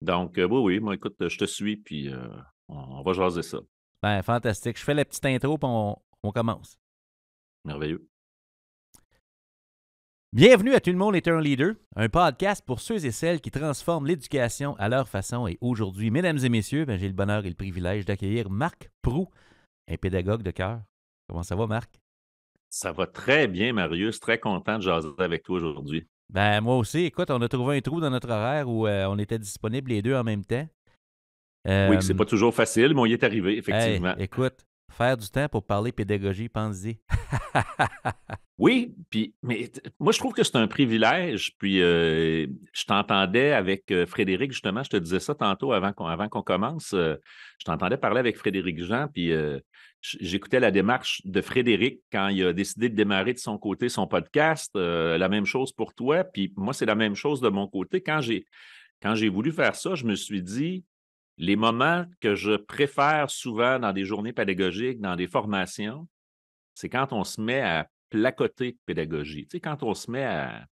Donc, oui, oui, moi, écoute, je te suis, puis on va jaser ça. Ben, fantastique. Je fais la petite intro, puis on commence. Merveilleux. Bienvenue à Tout le monde est un leader, un podcast pour ceux et celles qui transforment l'éducation à leur façon. Et aujourd'hui, mesdames et messieurs, ben, j'ai le bonheur et le privilège d'accueillir Marc Proulx, un pédagogue de cœur. Comment ça va, Marc? Ça va très bien, Marius. Très content de jaser avec toi aujourd'hui. Ben, moi aussi, écoute, on a trouvé un trou dans notre horaire où on était disponibles les deux en même temps. Oui, que c'est Euh, pas toujours facile, mais on y est arrivé, hey, effectivement. écoute, faire du temps pour parler pédagogie, pense-y. Oui, puis, mais moi, je trouve que c'est un privilège. Puis, je t'entendais avec Frédéric, justement, je te disais ça tantôt avant qu'on commence. Je t'entendais parler avec Frédéric Jean, puis j'écoutais la démarche de Frédéric quand il a décidé de démarrer de son côté son podcast. La même chose pour toi. Puis, moi, c'est la même chose de mon côté. Quand j'ai voulu faire ça, je me suis dit, les moments que je préfère souvent dans des journées pédagogiques, dans des formations, c'est quand on se met à placoter pédagogie. Tu sais, quand on se met à...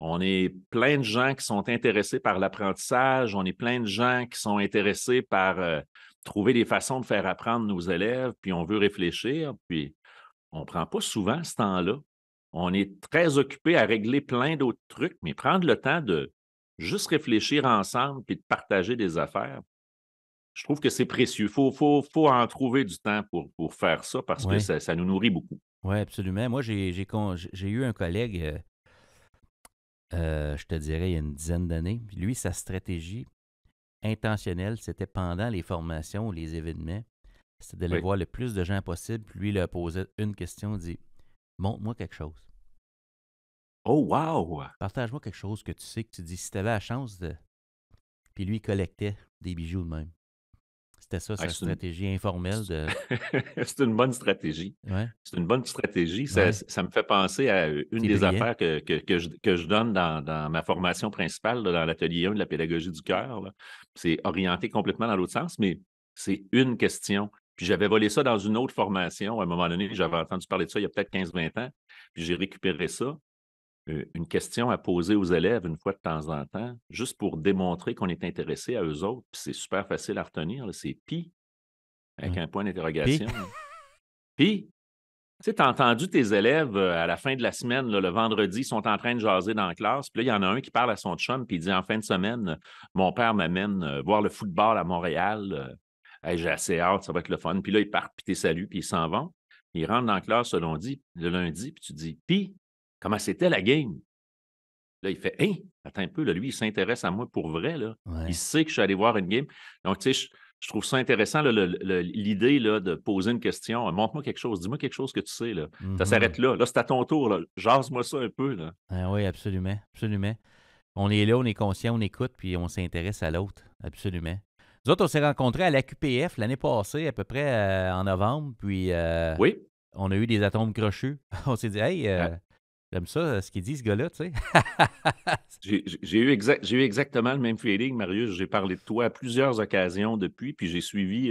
On est plein de gens qui sont intéressés par l'apprentissage, on est plein de gens qui sont intéressés par trouver des façons de faire apprendre nos élèves, puis on veut réfléchir, puis on ne prend pas souvent ce temps-là. On est très occupé à régler plein d'autres trucs, mais prendre le temps de juste réfléchir ensemble puis de partager des affaires, je trouve que c'est précieux. Il faut en trouver du temps pour faire ça parce que Oui, ça nous nourrit beaucoup. oui, absolument. Moi, j'ai eu un collègue, je te dirais, il y a une dizaine d'années. Puis lui, sa stratégie intentionnelle, c'était pendant les formations ou les événements, c'était d'aller Oui. voir le plus de gens possible. Puis lui, il leur posait une question, il dit, montre-moi quelque chose. Oh, wow! Partage-moi quelque chose que tu sais que tu dis, si tu avais la chance de... Puis lui, il collectait des bijoux de même. C'était ça, Ah, sa stratégie informelle de... c'est une bonne stratégie. Ouais, C'est une bonne stratégie. Ça, ouais, ça me fait penser à une c'est des brillant. affaires que je donne dans ma formation principale, là, dans l'atelier 1 de la pédagogie du cœur, là. C'est orienté complètement dans l'autre sens, mais c'est une question. Puis j'avais volé ça dans une autre formation. À un moment donné, j'avais entendu parler de ça il y a peut-être 15-20 ans. Puis j'ai récupéré ça. Une question à poser aux élèves une fois de temps en temps, juste pour démontrer qu'on est intéressé à eux autres. Puis c'est super facile à retenir, là. C'est «Puis?» avec Ouais. un point Puis, d'interrogation, là. «Puis?» Tu sais, tu as entendu tes élèves, à la fin de la semaine, là, le vendredi, ils sont en train de jaser dans la classe, puis là, il y en a un qui parle à son chum, puis il dit: «En fin de semaine, mon père m'amène, voir le football à Montréal, hey, j'ai assez hâte, ça va être le fun». Puis là, ils partent, puis tu les salues, puis ils s'en vont. Ils rentrent dans la classe le lundi, puis tu dis: «Puis, comment c'était la game?» Là, il fait: «Hein? Attends un peu, là, lui, il s'intéresse à moi pour vrai, là. Il ouais. sait que je suis allé voir une game». Donc, tu sais, je trouve ça intéressant, là, l'idée là, de poser une question. «Montre-moi quelque chose, dis-moi quelque chose que tu sais, là». Ça Mhm. s'arrête là. Là, c'est à ton tour, là. Jase-moi ça un peu, là. Ah oui, absolument, absolument. On est là, on est conscient, on écoute, puis on s'intéresse à l'autre. Absolument. Nous autres, on s'est rencontrés à l'AQPF l'année passée, à peu près en novembre, puis Oui, on a eu des atomes crochus. On s'est dit, hey, ah, j'aime ça, ce qu'il dit, ce gars-là, tu sais. j'ai eu exactement le même feeling, Marius. J'ai parlé de toi à plusieurs occasions depuis, puis j'ai suivi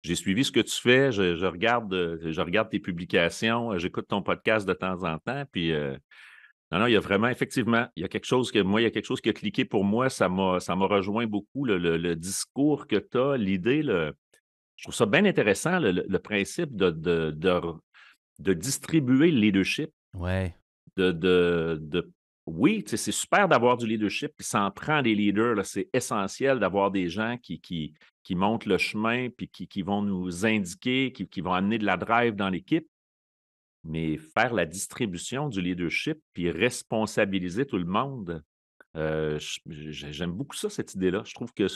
ce que tu fais. Je regarde tes publications, j'écoute ton podcast de temps en temps, puis non, non, il y a vraiment, effectivement, il y a quelque chose qui a cliqué pour moi. Ça m'a rejoint beaucoup, le discours que tu as, l'idée, je trouve ça bien intéressant, le principe de distribuer le leadership, Ouais. oui, tu sais, c'est super d'avoir du leadership, puis ça en prend des leaders, là. C'est essentiel d'avoir des gens qui montrent le chemin, puis qui vont nous indiquer, qui vont amener de la drive dans l'équipe. Mais faire la distribution du leadership, puis responsabiliser tout le monde, j'aime beaucoup ça, cette idée-là. Je trouve que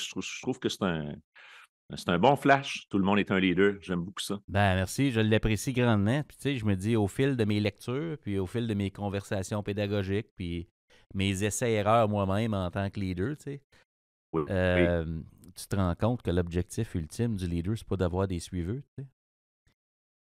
c'est un bon flash. Tout le monde est un leader. J'aime beaucoup ça. Ben merci, je l'apprécie grandement. Puis tu sais, je me dis au fil de mes lectures, puis au fil de mes conversations pédagogiques, puis mes essais-erreurs moi-même en tant que leader, tu sais, Oui, oui. euh, tu te rends compte que l'objectif ultime du leader, c'est pas d'avoir des suiveurs, tu sais.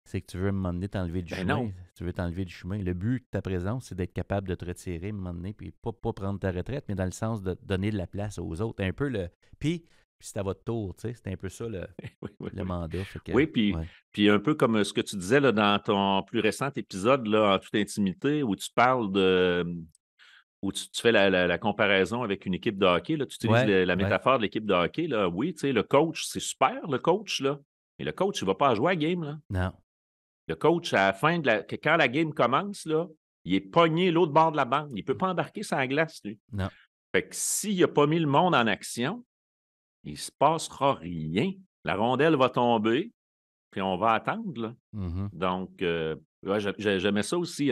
C'est que tu veux, à un moment donné, t'enlever du Ben chemin. non. Tu veux t'enlever du chemin. Le but de ta présence, c'est d'être capable de te retirer, à un moment donné, puis pas prendre ta retraite, mais dans le sens de donner de la place aux autres. Un peu le... Puis c'est à votre tour, tu sais. C'est un peu ça, Oui, oui, le oui. mandat. Fait que, Oui, puis ouais. puis un peu comme, ce que tu disais là, dans ton plus récent épisode là, en toute intimité où tu parles où tu fais la comparaison avec une équipe de hockey, là, tu utilises Ouais, la ouais. métaphore de l'équipe de hockey, là. Oui, tu sais, le coach, c'est super, le coach, là. Mais le coach, il ne va pas jouer à la game, là. Non, Le coach, à la fin quand la game commence, là, il est pogné l'autre bord de la bande. Il ne peut pas embarquer sur la glace, lui. non. Fait que s'il n'a pas mis le monde en action, il ne se passera rien. La rondelle va tomber, puis on va attendre, là. Mhm. Donc, ouais, j'aimais ça aussi.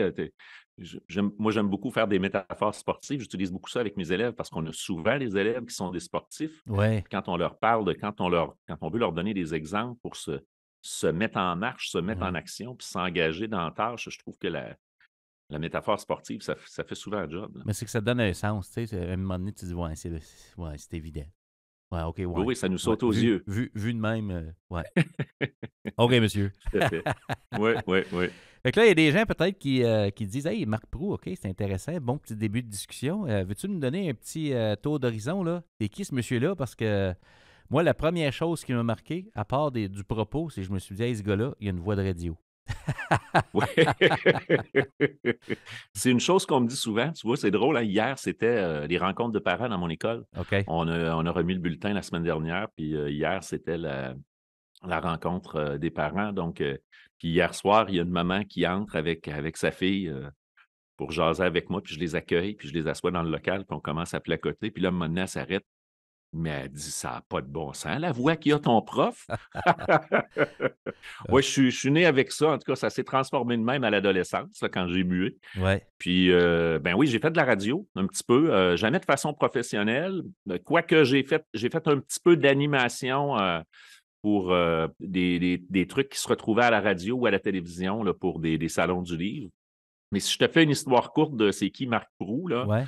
Moi, j'aime beaucoup faire des métaphores sportives. J'utilise beaucoup ça avec mes élèves parce qu'on a souvent des élèves qui sont des sportifs. Ouais. Puis quand on leur parle quand on veut leur donner des exemples pour se mettre en marche, se mettre en Ouais. action, puis s'engager dans la tâche, je trouve que la métaphore sportive, ça fait souvent un job, là. Mais c'est que ça donne un sens, tu sais. À un moment donné, tu dis, ouais, c'est évident. Ouais, OK, Oui, ouais. oui, ça nous Ouais, saute aux yeux. vu de même, ouais. OK, monsieur. Tout à fait. Oui, oui, oui. Fait que là, il y a des gens peut-être qui disent, hey, Marc Proulx, OK, c'est intéressant, bon petit début de discussion. Veux-tu nous donner un petit tour d'horizon, là? C'est qui ce monsieur-là? Parce que moi, la première chose qui m'a marqué, à part du propos, c'est que je me suis dit, hey, ce gars-là, il a une voix de radio. Oui. C'est une chose qu'on me dit souvent. Tu vois, c'est drôle, hein. Hier, c'était les rencontres de parents dans mon école. OK. On a remis le bulletin la semaine dernière, puis hier, c'était la rencontre des parents. Donc, puis hier soir, il y a une maman qui entre avec sa fille pour jaser avec moi, puis je les accueille, puis je les assois dans le local, puis on commence à placoter. Puis là, à un moment donné, elle s'arrête, mais elle dit: «Ça n'a pas de bon sens, la voix qu'il a ton prof!» Euh, Oui, je suis né avec ça. En tout cas, ça s'est transformé de même à l'adolescence, là, quand j'ai mué. ouais. Puis, ben oui, j'ai fait de la radio un petit peu, jamais de façon professionnelle. Quoique j'ai fait un petit peu d'animation, pour, des trucs qui se retrouvaient à la radio ou à la télévision, là, pour des salons du livre. Mais si je te fais une histoire courte de c'est qui Marc Proulx, là, Ouais.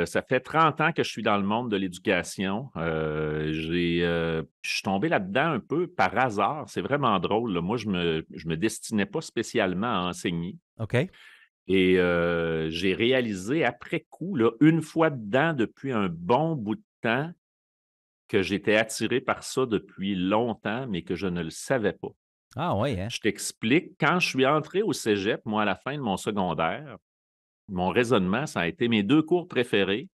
ça fait 30 ans que je suis dans le monde de l'éducation. Je suis tombé là-dedans un peu par hasard. C'est vraiment drôle, là. Moi, je me destinais pas spécialement à enseigner OK. et j'ai réalisé après coup, là, une fois dedans depuis un bon bout de temps, que j'étais attiré par ça depuis longtemps, mais que je ne le savais pas. Ah, ouais, hein? Je t'explique, quand je suis entré au cégep, moi, à la fin de mon secondaire, mon raisonnement, ça a été mes 2 cours préférés.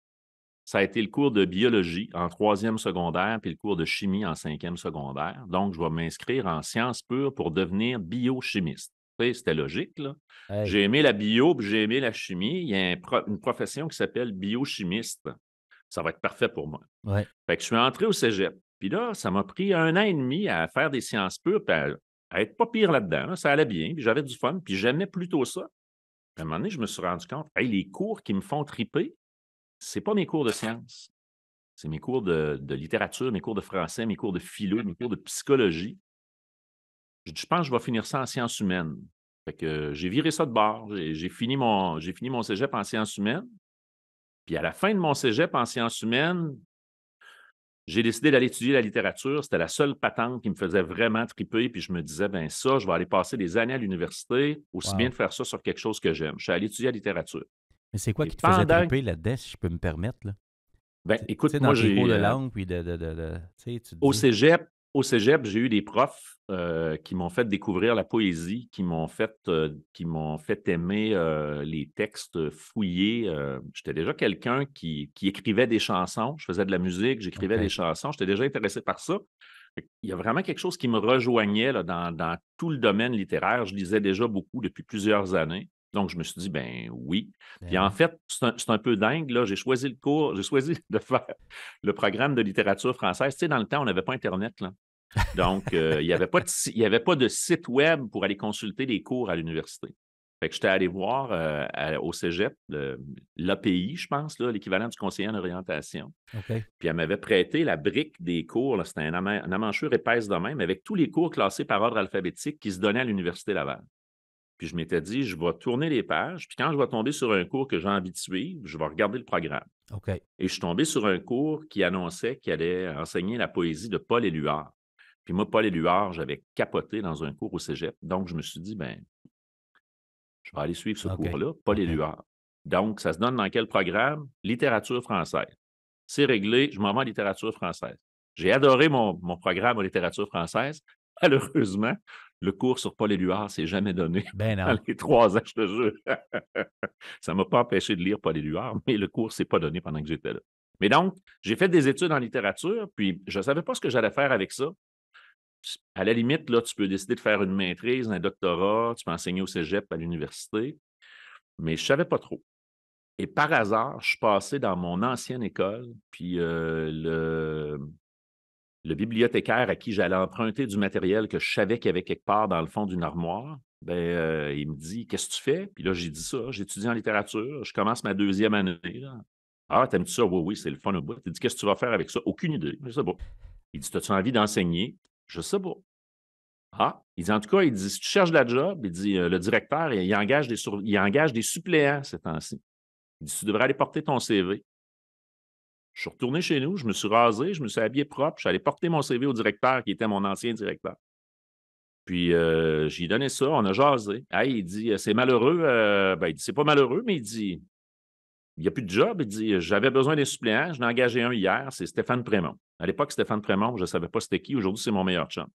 Ça a été le cours de biologie en troisième secondaire, puis le cours de chimie en cinquième secondaire. Donc, je vais m'inscrire en sciences pures pour devenir biochimiste. Tu sais, c'était logique, là. Hey. J'ai aimé la bio, puis j'ai aimé la chimie. Il y a une profession qui s'appelle biochimiste. Ça va être parfait pour moi. Ouais. Fait que je suis entré au cégep. Puis là, ça m'a pris 1 an et demi à faire des sciences pures, puis à être pas pire là-dedans, là. Ça allait bien, puis j'avais du fun, puis j'aimais plutôt ça. À un moment donné, je me suis rendu compte, hey, les cours qui me font triper, c'est pas mes cours de sciences. C'est mes cours de littérature, mes cours de français, mes cours de philo, mes cours de psychologie. J'ai dit: «Je pense que je vais finir ça en sciences humaines». Fait que j'ai viré ça de bord. J'ai fini mon cégep en sciences humaines. Puis à la fin de mon cégep en sciences humaines, j'ai décidé d'aller étudier la littérature. C'était la seule patente qui me faisait vraiment triper. Puis je me disais: «Ben ça, je vais aller passer des années à l'université, aussi bien Wow. de faire ça sur quelque chose que j'aime». Je suis allé étudier la littérature Mais c'est quoi et qui te faisait pendant triper là-dedans, si je peux me permettre, là? ben, Tu sais, écoute, dans moi, tes cours j'ai, de langue, puis tu sais, tu te Au dis, cégep, j'ai eu des profs, qui m'ont fait découvrir la poésie, qui m'ont fait aimer, les textes fouillés. J'étais déjà quelqu'un qui écrivait des chansons. Je faisais de la musique, j'écrivais des OK. chansons. J'étais déjà intéressé par ça. Fait qu'il y a vraiment quelque chose qui me rejoignait là, dans tout le domaine littéraire. Je lisais déjà beaucoup depuis plusieurs années. Donc, je me suis dit: «Ben oui». Puis Ben en oui. fait, c'est un peu dingue, là, j'ai choisi de faire le programme de littérature française. Tu sais, dans le temps, on n'avait pas internet, là. Donc, il y avait pas de site web pour aller consulter les cours à l'université. Fait que j'étais allé voir, au cégep, l'API, je pense, là, l'équivalent du conseiller en orientation. OK. Puis elle m'avait prêté la brique des cours, là, c'était une emmanchure épaisse de même, avec tous les cours classés par ordre alphabétique qui se donnaient à l'Université Laval. Puis je m'étais dit: «Je vais tourner les pages, puis quand je vais tomber sur un cours que j'ai envie de suivre, je vais regarder le programme». OK. Et je suis tombé sur un cours qui annonçait qu'il allait enseigner la poésie de Paul Éluard. Puis moi, Paul Éluard, j'avais capoté dans un cours au cégep. Donc, je me suis dit: «Ben, je vais aller suivre ce OK. cours-là, Paul OK. Éluard». Donc, ça se donne dans quel programme? Littérature française. C'est réglé, je m'en vais en littérature française. J'ai adoré mon programme en littérature française. Malheureusement, Le cours sur Paul Éluard s'est jamais donné Ben dans non. les 3 ans, je te jure. Ça m'a pas empêché de lire Paul Éluard, mais le cours s'est pas donné pendant que j'étais là. Mais donc, j'ai fait des études en littérature, puis je savais pas ce que j'allais faire avec ça. À la limite, là, tu peux décider de faire une maîtrise, un doctorat, tu peux enseigner au cégep, à l'université, mais je savais pas trop. Et par hasard, je suis passé dans mon ancienne école, puis le bibliothécaire à qui j'allais emprunter du matériel que je savais qu'il y avait quelque part dans le fond d'une armoire, ben, il me dit: «Qu'est-ce que tu fais?» Puis là, j'ai dit ça: «J'étudie en littérature, je commence ma 2e année, là». «Ah, t'aimes-tu ça?» «Oui, oui, c'est le fun au bout». Il dit: «Qu'est-ce que tu vas faire avec ça?» «Aucune idée, je sais pas». Il dit: «As-tu envie d'enseigner?» «Je sais pas». «Ah!» Il dit: «En tout cas», il dit: «Si tu cherches de la job», il dit, «le directeur, il engage des suppléants ces temps-ci. Il dit: «Tu devrais aller porter ton CV». Je suis retourné chez nous, je me suis rasé, je me suis habillé propre, je suis allé porter mon CV au directeur qui était mon ancien directeur. Puis, j'ai donné ça, on a jasé. Hey, il dit: «C'est malheureux», ben, il dit: «C'est pas malheureux», mais il dit: «Il y a plus de job». Il dit: «J'avais besoin des suppléants, j'en ai engagé un hier, c'est Stéphane Prémont». À l'époque, Stéphane Prémont, je ne savais pas c'était qui. Aujourd'hui, c'est mon meilleur chum.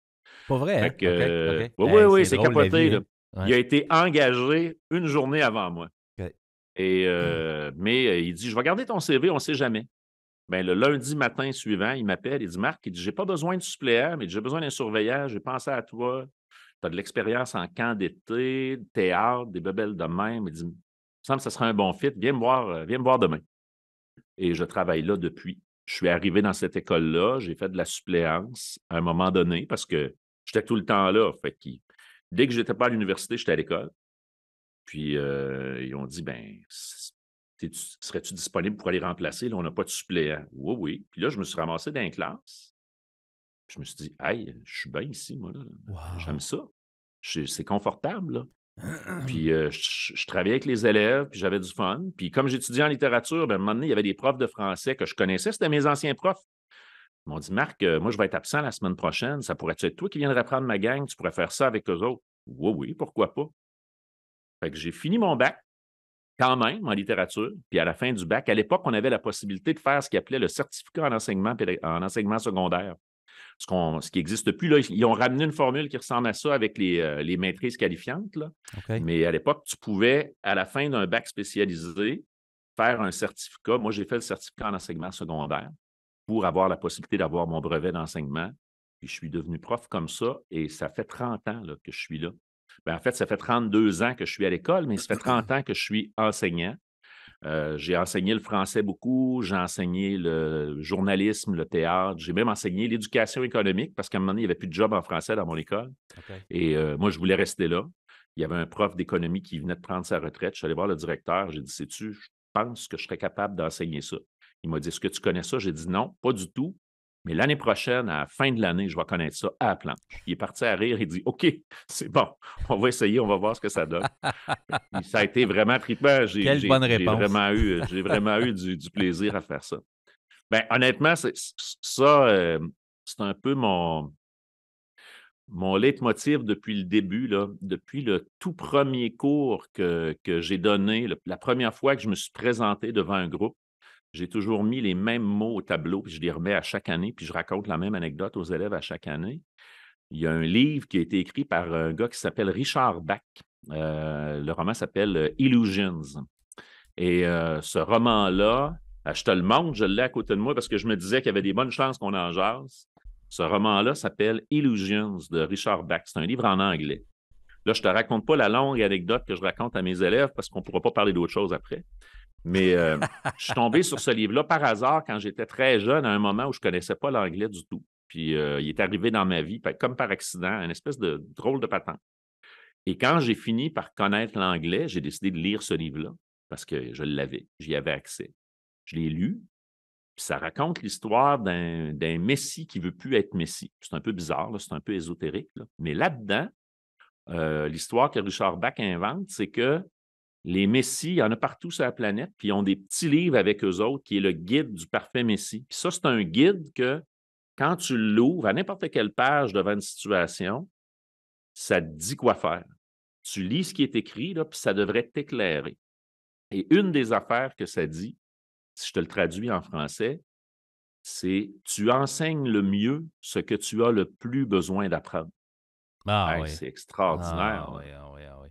Pas vrai, Fait hein? OK, que, OK. oui, oui, Hey, oui, c'est c'est drôle la capoté, vie, là. hein? Il Ouais. a été engagé une journée avant moi OK. et mais il dit: «Je vais garder ton CV, on ne sait jamais». Ben, le lundi matin suivant, il m'appelle, il dit: «Marc», il dit: «J'ai pas besoin de suppléant, mais j'ai besoin d'un surveillant, j'ai pensé à toi. Tu as de l'expérience en camp d'été, théâtre, des bebelles de même». Il dit: «Il me semble que ça serait un bon fit, viens me voir demain». Et je travaille là depuis. Je suis arrivé dans cette école-là, j'ai fait de la suppléance à un moment donné parce que j'étais tout le temps là. Fait qu'ils dès que j'étais pas à l'université, j'étais à l'école. Puis, ils ont dit: «Ben, serais-tu disponible pour aller remplacer? Là, on n'a pas de suppléant». «Oui, oui». Puis là, je me suis ramassé dans les classes. Je me suis dit: «Hey, je suis bien ici, moi, là. J'aime Wow! ça. C'est confortable, là». Puis, je travaillais avec les élèves, puis j'avais du fun. Puis comme j'étudiais en littérature, ben, à un moment donné, il y avait des profs de français que je connaissais, c'était mes anciens profs. Ils m'ont dit: «Marc, moi, je vais être absent la semaine prochaine. Ça pourrait-tu être toi qui viendrais prendre ma gang? Tu pourrais faire ça avec eux autres?» «Oui, oui, pourquoi pas?» Fait que j'ai fini mon bac quand même en littérature. Puis à la fin du bac, à l'époque, on avait la possibilité de faire ce qu'ils appelait le certificat en enseignement secondaire. Ce qui n'existe plus, là, ils ont ramené une formule qui ressemble à ça avec les maîtrises qualifiantes, là. OK. Mais à l'époque, tu pouvais, à la fin d'un bac spécialisé, faire un certificat. Moi, j'ai fait le certificat en enseignement secondaire pour avoir la possibilité d'avoir mon brevet d'enseignement. Puis je suis devenu prof comme ça et ça fait 30 ans là, que je suis là. Ben, en fait, ça fait 32 ans que je suis à l'école, mais ça fait 30 ans que je suis enseignant. J'ai enseigné le français beaucoup, j'ai enseigné le journalisme, le théâtre, j'ai même enseigné l'éducation économique parce qu'à un moment donné, il n'y avait plus de job en français dans mon école. OK. Et moi, je voulais rester là. Il y avait un prof d'économie qui venait de prendre sa retraite. Je suis allé voir le directeur. J'ai dit: «Sais-tu, je pense que je serais capable d'enseigner ça». Il m'a dit: «Est-ce que tu connais ça?» J'ai dit: «Non, pas du tout. Mais l'année prochaine, à la fin de l'année, je vais connaître ça à la planche». Il est parti à rire. Il dit: «OK, c'est bon. On va essayer. On va voir ce que ça donne». Puis ça a été vraiment trippant. Quelle bonne réponse. J'ai vraiment eu du plaisir à faire ça. Ben, honnêtement, ça, c'est un peu mon leitmotiv depuis le début, là, depuis le tout premier cours que j'ai donné, la première fois que je me suis présenté devant un groupe, j'ai toujours mis les mêmes mots au tableau, puis je les remets à chaque année, puis je raconte la même anecdote aux élèves à chaque année. Il y a un livre qui a été écrit par un gars qui s'appelle Richard Bach. Le roman s'appelle Illusions. Et ce roman-là, je te le montre, je l'ai à côté de moi parce que je me disais qu'il y avait des bonnes chances qu'on en jase. Ce roman-là s'appelle Illusions de Richard Bach. C'est un livre en anglais. Là, je ne te raconte pas la longue anecdote que je raconte à mes élèves parce qu'on ne pourra pas parler d'autre chose après. Mais je suis tombé sur ce livre-là par hasard quand j'étais très jeune, à un moment où je ne connaissais pas l'anglais du tout. Puis il est arrivé dans ma vie, comme par accident, une espèce de drôle de patente. Et quand j'ai fini par connaître l'anglais, j'ai décidé de lire ce livre-là parce que je l'avais, j'y avais accès. Je l'ai lu, puis ça raconte l'histoire d'un messie qui ne veut plus être messie. C'est un peu bizarre, là, c'est un peu ésotérique, là. Mais là-dedans, l'histoire que Richard Bach invente, c'est que les messies, il y en a partout sur la planète, puis ils ont des petits livres avec eux autres qui est le guide du parfait messie. Puis ça, c'est un guide que quand tu l'ouvres à n'importe quelle page devant une situation, ça te dit quoi faire. Tu lis ce qui est écrit, là, puis ça devrait t'éclairer. Et une des affaires que ça dit, si je te le traduis en français, c'est: «Tu enseignes le mieux ce que tu as le plus besoin d'apprendre». Ah Hey, oui. c'est extraordinaire, Ah là. oui, ah oui, ah oui.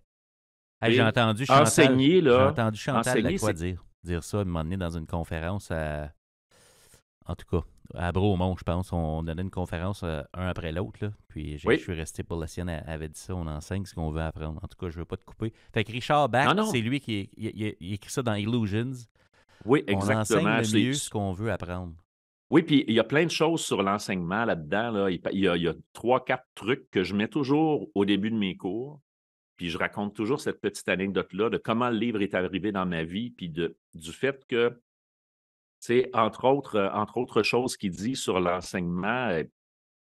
Tu Hey, sais, enseigner, J'ai là, entendu Chantal enseigner, Lacroix c'est dire ça à un moment donné dans une conférence en tout cas, à Bromont, je pense. On donnait une conférence un après l'autre, là. Puis je oui, suis resté pour la sienne. Elle avait dit ça, on enseigne ce qu'on veut apprendre. En tout cas, je veux pas te couper. Fait que Richard Bach, non, c'est non, lui il écrit ça dans Illusions. oui, On enseigne exactement. le mieux ce qu'on veut apprendre. Oui, puis il y a plein de choses sur l'enseignement là-dedans, là. Il y a 3-4 trucs que je mets toujours au début de mes cours, puis je raconte toujours cette petite anecdote-là de comment le livre est arrivé dans ma vie, puis du fait que, tu sais, entre autres choses qu'il dit sur l'enseignement,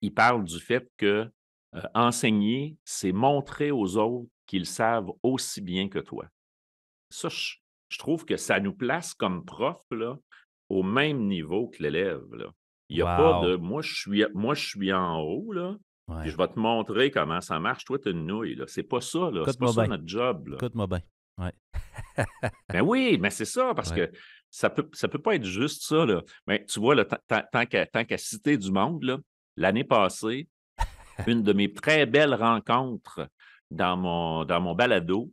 il parle du fait que, enseigner, c'est montrer aux autres qu'ils savent aussi bien que toi. Ça, je trouve que ça nous place comme prof, là, au même niveau que l'élève, là. Il y a pas de: Wow! «Moi, je suis en haut, là, puis Ouais. je vais te montrer comment ça marche. Toi, tu es une nouille», là. C'est pas ça, là. C'est pas Écoute-moi ça bien. notre job, là. Écoute-moi bien. Ouais. Ben oui, mais c'est ça, parce Ouais. que ça peut pas être juste ça, là. Mais tu vois, là, tant qu'à citer du monde, là, l'année passée, une de mes très belles rencontres dans mon balado.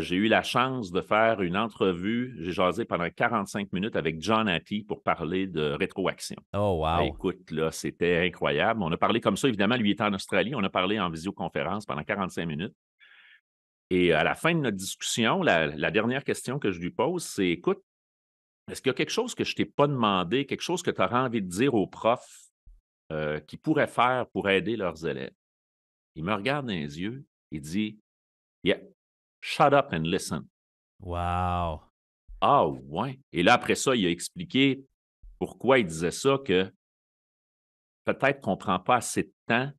J'ai eu la chance de faire une entrevue. J'ai jasé pendant 45 minutes avec John Hattie pour parler de rétroaction. Oh, Ah, wow! écoute, là, c'était incroyable. On a parlé comme ça, évidemment, lui était en Australie. On a parlé en visioconférence pendant 45 minutes. Et à la fin de notre discussion, la dernière question que je lui pose, c'est: écoute, est-ce qu'il y a quelque chose que je ne t'ai pas demandé, quelque chose que tu aurais envie de dire aux profs qu'ils pourraient faire pour aider leurs élèves? Il me regarde dans les yeux, il dit: Yeah, shut up and listen. Wow! Ah ouais. Et là, après ça, il a expliqué pourquoi il disait ça, que peut-être qu'on ne prend pas assez de temps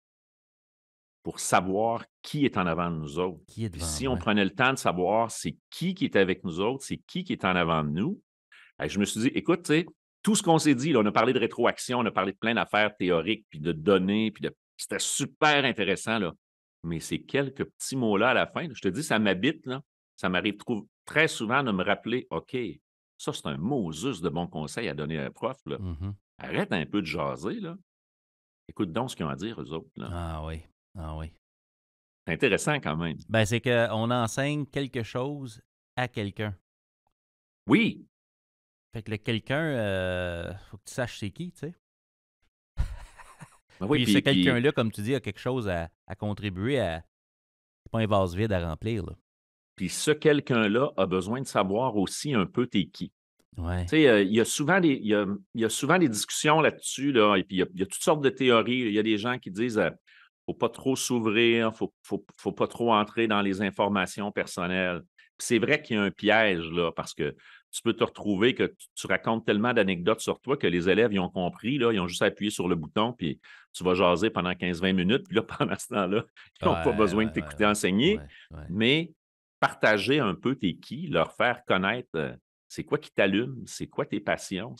pour savoir qui est en avant de nous autres. Qui est Puis devant si on moi? prenait le temps de savoir c'est qui est avec nous autres, c'est qui est en avant de nous, je me suis dit: écoute, tu sais, tout ce qu'on s'est dit, là, on a parlé de rétroaction, on a parlé de plein d'affaires théoriques, puis de données, puis c'était super intéressant, là. Mais ces quelques petits mots-là à la fin, là, je te dis, ça m'habite, là. Ça m'arrive très souvent de me rappeler: OK, ça, c'est un Moses de bon conseil à donner à un prof, là. Mhm. Arrête un peu de jaser, là. Écoute donc ce qu'ils ont à dire, eux autres, là. Ah oui. Ah oui. C'est intéressant quand même. Ben, c'est qu'on enseigne quelque chose à quelqu'un. Oui, Fait que le quelqu'un, faut que tu saches c'est qui, tu sais. ben oui, Puis ce puis quelqu'un-là, comme tu dis, a quelque chose à contribuer à. C'est pas un vase vide à remplir, là. puis ce quelqu'un-là a besoin de savoir aussi un peu t'es qui. Ouais. Tu sais, il y a souvent des discussions là-dessus, là, et puis il y a toutes sortes de théories. Il y a des gens qui disent, faut pas trop s'ouvrir, faut pas trop entrer dans les informations personnelles. Puis c'est vrai qu'il y a un piège, là, parce que tu peux te retrouver que tu racontes tellement d'anecdotes sur toi que les élèves, ils ont compris, là, ils ont juste appuyé sur le bouton, puis tu vas jaser pendant 15-20 minutes, puis là, pendant ce temps-là, ils n'ont pas Ouais, besoin de ouais, ouais, t'écouter ouais. enseigner, Ouais, ouais. mais partager un peu t'es qui, leur faire connaître, c'est quoi qui t'allume? C'est quoi tes passions?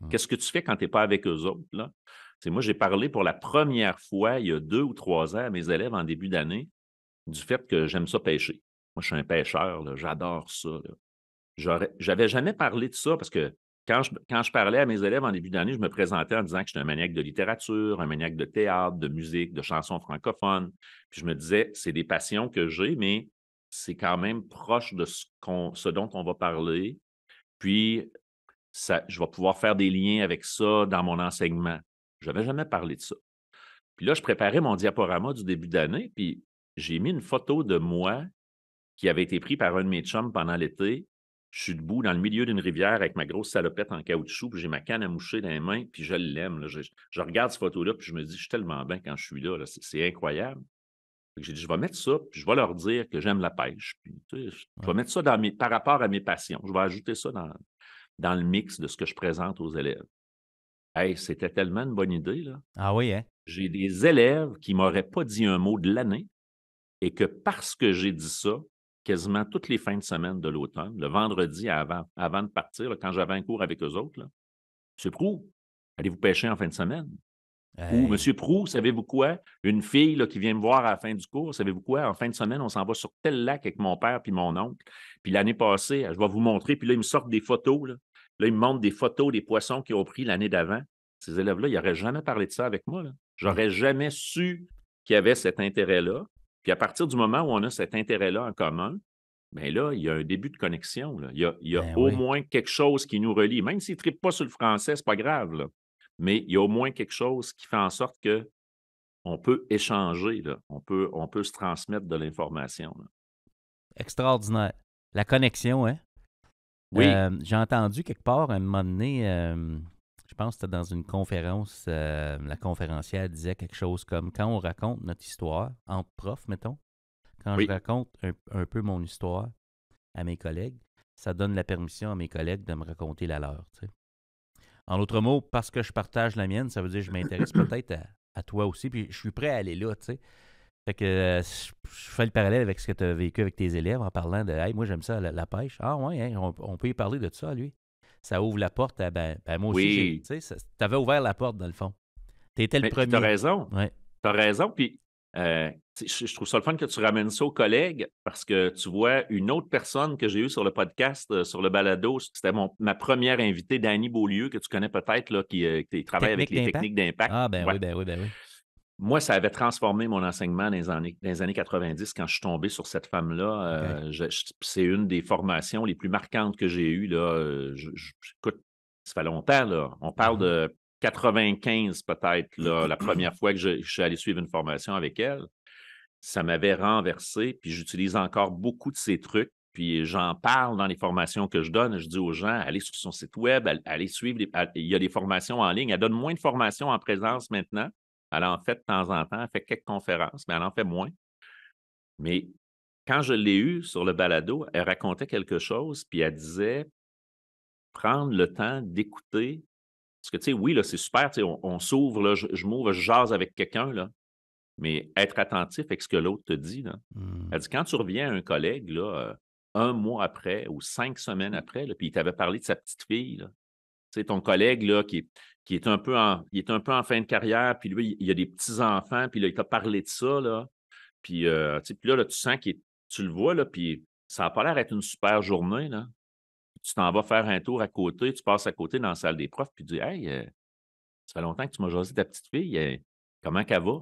Mm. Qu'est-ce que tu fais quand tu n'es pas avec eux autres, là? Tu sais, moi, j'ai parlé pour la première fois, il y a 2 ou 3 ans, à mes élèves en début d'année, du fait que j'aime ça pêcher. Moi, je suis un pêcheur, là, j'adore ça, là. J'avais jamais parlé de ça parce que quand je parlais à mes élèves en début d'année, je me présentais en disant que j'étais un maniaque de littérature, un maniaque de théâtre, de musique, de chansons francophones. Puis je me disais: «C'est des passions que j'ai, mais c'est quand même proche de ce dont on va parler. Puis je vais pouvoir faire des liens avec ça dans mon enseignement». Je n'avais jamais parlé de ça. Puis là, je préparais mon diaporama du début d'année, puis j'ai mis une photo de moi qui avait été prise par un de mes chums pendant l'été. Je suis debout dans le milieu d'une rivière avec ma grosse salopette en caoutchouc, puis j'ai ma canne à moucher dans les mains, puis je l'aime, là. Je regarde cette photo-là, puis je me dis: «Je suis tellement bien quand je suis là, là, c'est incroyable». Fait que j'ai dit: «Je vais mettre ça, puis je vais leur dire que j'aime la pêche». Puis, tu sais, je vais Ouais. mettre ça par rapport à mes passions. Je vais ajouter ça dans le mix de ce que je présente aux élèves. Hey, c'était tellement une bonne idée, là. Ah oui, hein? J'ai des élèves qui m'auraient pas dit un mot de l'année et que parce que j'ai dit ça, quasiment toutes les fins de semaine de l'automne, le vendredi avant de partir, là, quand j'avais un cours avec eux autres, là: «Monsieur Prou, allez-vous pêcher en fin de semaine?» Ou: Hey. «Monsieur Prou, savez-vous quoi? Une fille là, qui vient me voir à la fin du cours, savez-vous quoi? En fin de semaine, on s'en va sur tel lac avec mon père puis mon oncle. Puis l'année passée, je vais vous montrer». Puis là, ils me sortent des photos, là. Là, ils me montrent des photos des poissons qu'ils ont pris l'année d'avant. Ces élèves-là, ils n'auraient jamais parlé de ça avec moi, là. Mais J'aurais jamais su qui avaient cet intérêt-là. Puis à partir du moment où on a cet intérêt-là en commun, bien là, il y a un début de connexion, là. Il y a Ben au oui. moins quelque chose qui nous relie. Même s'ils ne trippent pas sur le français, c'est pas grave, là. Mais il y a au moins quelque chose qui fait en sorte qu'on peut échanger, là. On peut se transmettre de l'information, là. Extraordinaire. La connexion, hein? Oui, J'ai entendu quelque part, à un moment donné, je pense que c'était dans une conférence, la conférencière disait quelque chose comme quand on raconte notre histoire, entre profs, mettons, quand je oui, raconte un peu mon histoire à mes collègues, ça donne la permission à mes collègues de me raconter la leur. Tu sais. En d'autres mots, parce que je partage la mienne, ça veut dire que je m'intéresse peut-être à toi aussi, puis je suis prêt à aller là. Tu sais. Fait que je fais le parallèle avec ce que tu as vécu avec tes élèves en parlant de Hey, moi j'aime ça, la pêche. Ah ouais, hein, on peut y parler de ça, lui. Ça ouvre la porte à ben moi aussi, oui. tu sais, t'avais ouvert la porte dans le fond. T'étais le Mais puis tu as premier. raison. Ouais. Tu as raison. Puis tu sais, je trouve ça le fun que tu ramènes ça aux collègues parce que tu vois, une autre personne que j'ai eue sur le podcast, sur le balado, c'était ma première invitée, Dany Beaulieu, que tu connais peut-être, là, qui travaille avec Technique les d'impact? techniques d'impact. Ah ben Ouais. oui, ben oui, ben oui. Moi, ça avait transformé mon enseignement dans les années 90 quand je suis tombé sur cette OK. femme-là. C'est une des formations les plus marquantes que j'ai eues, là. Écoute, ça fait longtemps, là. On parle Mhm. de 95 peut-être, là, la première fois que je suis allé suivre une formation avec elle. Ça m'avait renversé, puis j'utilise encore beaucoup de ces trucs. Puis j'en parle dans les formations que je donne. Je dis aux gens, allez sur son site web, allez suivre. Il y a des formations en ligne. Elle donne moins de formations en présence maintenant. Elle en fait de temps en temps. Elle fait quelques conférences, mais elle en fait moins. Mais quand je l'ai eue sur le balado, elle racontait quelque chose, puis elle disait prendre le temps d'écouter. Parce que, tu sais, oui, là, c'est super. Tu sais, on s'ouvre, là, je m'ouvre, je jase avec quelqu'un, là, mais être attentif avec ce que l'autre te dit, là. Hmm. Elle dit, quand tu reviens à un collègue, là, 1 mois après ou 5 semaines après, là, puis il t'avait parlé de sa petite fille, là. Tu sais, ton collègue, là, qui est un peu en fin de carrière, puis lui, il a des petits-enfants, puis là, il t'a parlé de ça, là. Puis, tu sais, puis là, tu sens tu le vois, là, puis ça n'a pas l'air d'être une super journée, là. Tu t'en vas faire un tour à côté, tu passes à côté dans la salle des profs, puis tu dis, hey, ça fait longtemps que tu m'as jasé de ta petite fille, comment qu'elle va?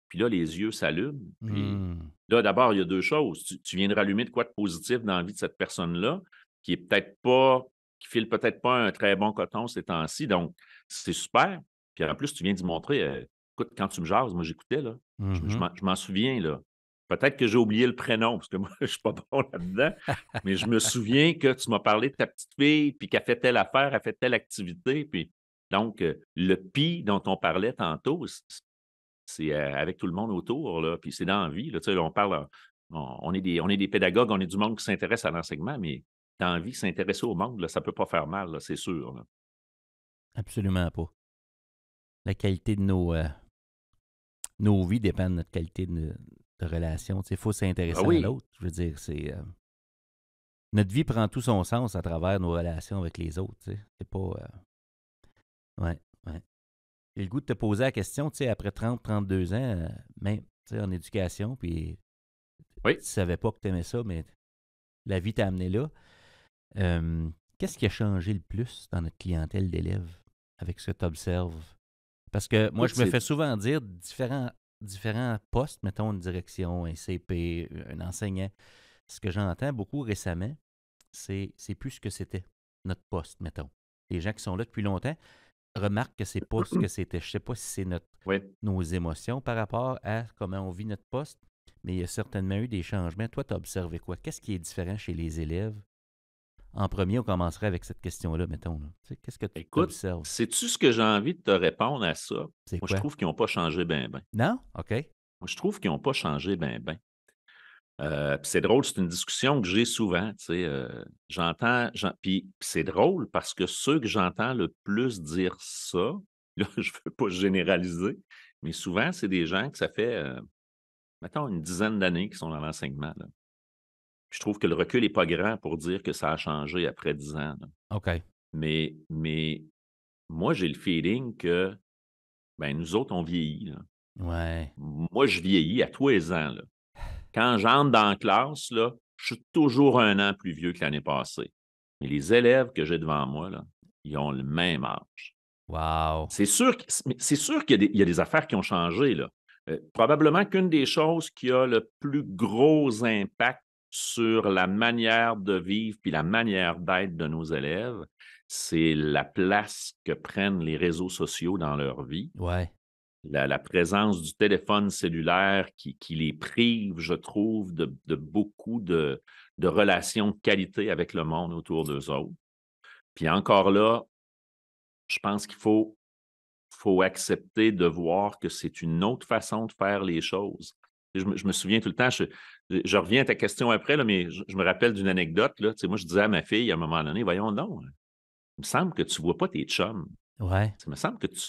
Puis là, les yeux s'allument. Puis Hmm. là, d'abord, il y a 2 choses. Tu viens de rallumer de quoi de positif dans la vie de cette personne-là, qui est peut-être pas qui file peut-être pas un très bon coton ces temps-ci. Donc, c'est super. Puis en plus, tu viens d'y montrer, écoute, quand tu me jases, moi, j'écoutais, là. Mhm. Je m'en souviens, là. Peut-être que j'ai oublié le prénom, parce que moi, je suis pas bon là-dedans, mais je me souviens que tu m'as parlé de ta petite fille, puis qu'elle fait telle affaire, elle fait telle activité. Puis donc, le «puis» dont on parlait tantôt, c'est, avec tout le monde autour, là, puis c'est dans la vie, là, tu sais, là, on parle, on est des pédagogues, on est du monde qui s'intéresse à l'enseignement, mais dans la vie, s'intéresser au monde, là, ça peut pas faire mal, là, c'est sûr, là. Absolument pas. La qualité de nos vies dépend de notre qualité de relation. Il faut Ah s'intéresser à oui, l'autre. Je veux dire, notre vie prend tout son sens à travers nos relations avec les autres. Tu sais. C'est pas. Ouais, ouais. J'ai le goût de te poser la question, tu sais, après 30, 32 ans, même tu sais, en éducation, puis oui. tu savais pas que tu aimais ça, mais la vie t'a amené là. Qu'est-ce qui a changé le plus dans notre clientèle d'élèves avec ce que tu observes? Parce que moi, Écoute, je me fais souvent dire différents postes, mettons une direction, un CP, un enseignant. Ce que j'entends beaucoup récemment, c'est plus ce que c'était, notre poste, mettons. Les gens qui sont là depuis longtemps remarquent que c'est pas ce que c'était. Je sais pas si c'est oui. nos émotions par rapport à comment on vit notre poste, mais il y a certainement eu des changements. Toi, tu as observé quoi? Qu'est-ce qui est différent chez les élèves? En premier, on commencerait avec cette question-là, mettons. Là. Tu sais, qu'est-ce que tu Écoute, observes? sais-tu ce que j'ai envie de te répondre à ça? C'est Moi, je quoi? trouve qu'ils ont pas changé ben, ben. Non? OK. Moi, je trouve qu'ils ont pas changé ben, ben. Puis c'est drôle, c'est une discussion que j'ai souvent, tu sais, puis c'est drôle parce que ceux que j'entends le plus dire ça, là, je veux pas généraliser, mais souvent, c'est des gens que ça fait, mettons une dizaine d'années qu'ils sont dans l'enseignement, là. Puis je trouve que le recul est pas grand pour dire que ça a changé après 10 ans, là. OK. Mais moi, j'ai le feeling que, ben, nous autres, on vieillit, là. Ouais. Moi, je vieillis à tous les ans, là. Quand j'entre dans la classe, là, je suis toujours 1 an plus vieux que l'année passée. Mais les élèves que j'ai devant moi, là, ils ont le même âge. Wow. C'est sûr qu'il y a des affaires qui ont changé, là. Probablement qu'une des choses qui a le plus gros impact sur la manière de vivre puis la manière d'être de nos élèves, c'est la place que prennent les réseaux sociaux dans leur vie. Ouais. La présence du téléphone cellulaire qui les prive, je trouve, de beaucoup de relations de qualité avec le monde autour d'eux autres. Puis encore là, je pense qu'il faut accepter de voir que c'est une autre façon de faire les choses. Je me souviens tout le temps, je reviens à ta question après, là, mais je me rappelle d'une anecdote. Là, tu sais, moi, je disais à ma fille à un moment donné, voyons donc, il me semble que tu ne vois pas tes chums. Ouais. Il me semble que tu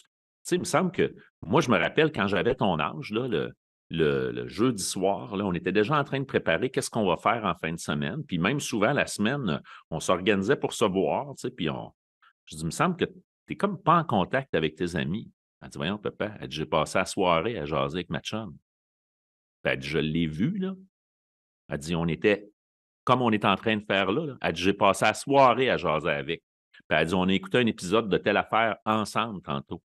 sais, il me semble que moi, je me rappelle quand j'avais ton âge, là, le jeudi soir, là, on était déjà en train de préparer qu'est-ce qu'on va faire en fin de semaine. Puis même souvent, la semaine, on s'organisait pour se voir, tu sais, puis je dis, il me semble que tu n'es comme pas en contact avec tes amis. Elle dit, voyons, papa, elle dit, j'ai passé la soirée à jaser avec ma chum. Puis elle dit, je l'ai vu, là. Elle dit, on était comme on est en train de faire là. Elle dit, j'ai passé la soirée à jaser avec. Puis elle dit, on a écouté un épisode de telle affaire ensemble tantôt.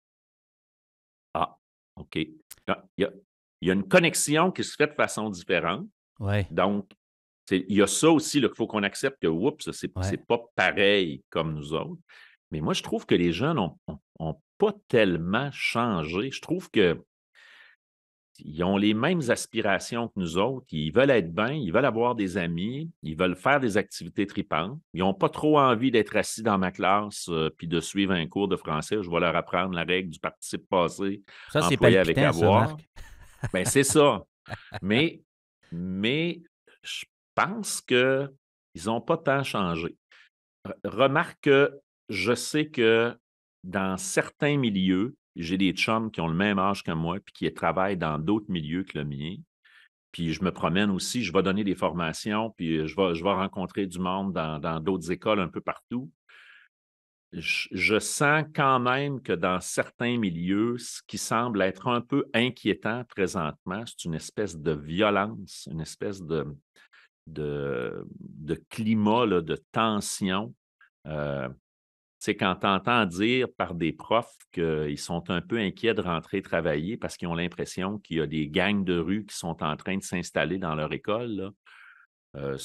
Ah, OK. Ah, il y a une connexion qui se fait de façon différente. Ouais. Donc, il y a ça aussi qu'il faut qu'on accepte que, oups, Ouais. c'est pas pareil comme nous autres. Mais moi, je trouve que les jeunes ont pas tellement changé. Je trouve que ils ont les mêmes aspirations que nous autres. Ils veulent être bien, ils veulent avoir des amis, ils veulent faire des activités tripantes. Ils n'ont pas trop envie d'être assis dans ma classe puis de suivre un cours de français où je vais leur apprendre la règle du participe passé Ça, c'est employé avec palpitant, ça, avoir. Marc. Bien, c'est ça. Mais, mais je pense qu'ils n'ont pas tant changé. Remarque que je sais que dans certains milieux, j'ai des chums qui ont le même âge que moi puis qui travaillent dans d'autres milieux que le mien. Puis je me promène aussi, je vais donner des formations, puis je vais rencontrer du monde dans d'autres écoles un peu partout. Je sens quand même que dans certains milieux, ce qui semble être un peu inquiétant présentement, c'est une espèce de violence, une espèce de climat, là, de tension. Tu sais, quand tu entends dire par des profs qu'ils sont un peu inquiets de rentrer travailler parce qu'ils ont l'impression qu'il y a des gangs de rue qui sont en train de s'installer dans leur école, là,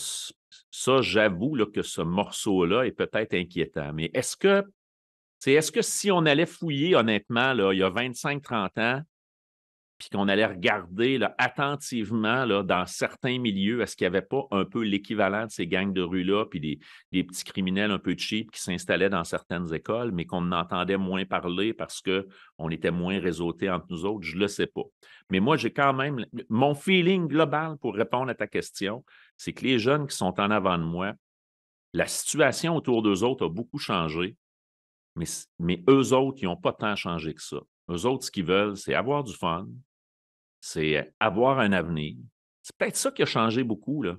ça, j'avoue là, que ce morceau-là est peut-être inquiétant. Mais est-ce que si on allait fouiller honnêtement, là, il y a 25-30 ans, puis qu'on allait regarder là, attentivement là, dans certains milieux, est-ce qu'il n'y avait pas un peu l'équivalent de ces gangs de rue-là, puis des petits criminels un peu cheap qui s'installaient dans certaines écoles, mais qu'on entendait moins parler parce qu'on était moins réseautés entre nous autres? Je ne le sais pas. Mais moi, j'ai quand même... Mon feeling global pour répondre à ta question, c'est que les jeunes qui sont en avant de moi, la situation autour d'eux autres a beaucoup changé, mais eux autres, ils n'ont pas tant changé que ça. Eux autres, ce qu'ils veulent, c'est avoir du fun, c'est avoir un avenir. C'est peut-être ça qui a changé beaucoup, là.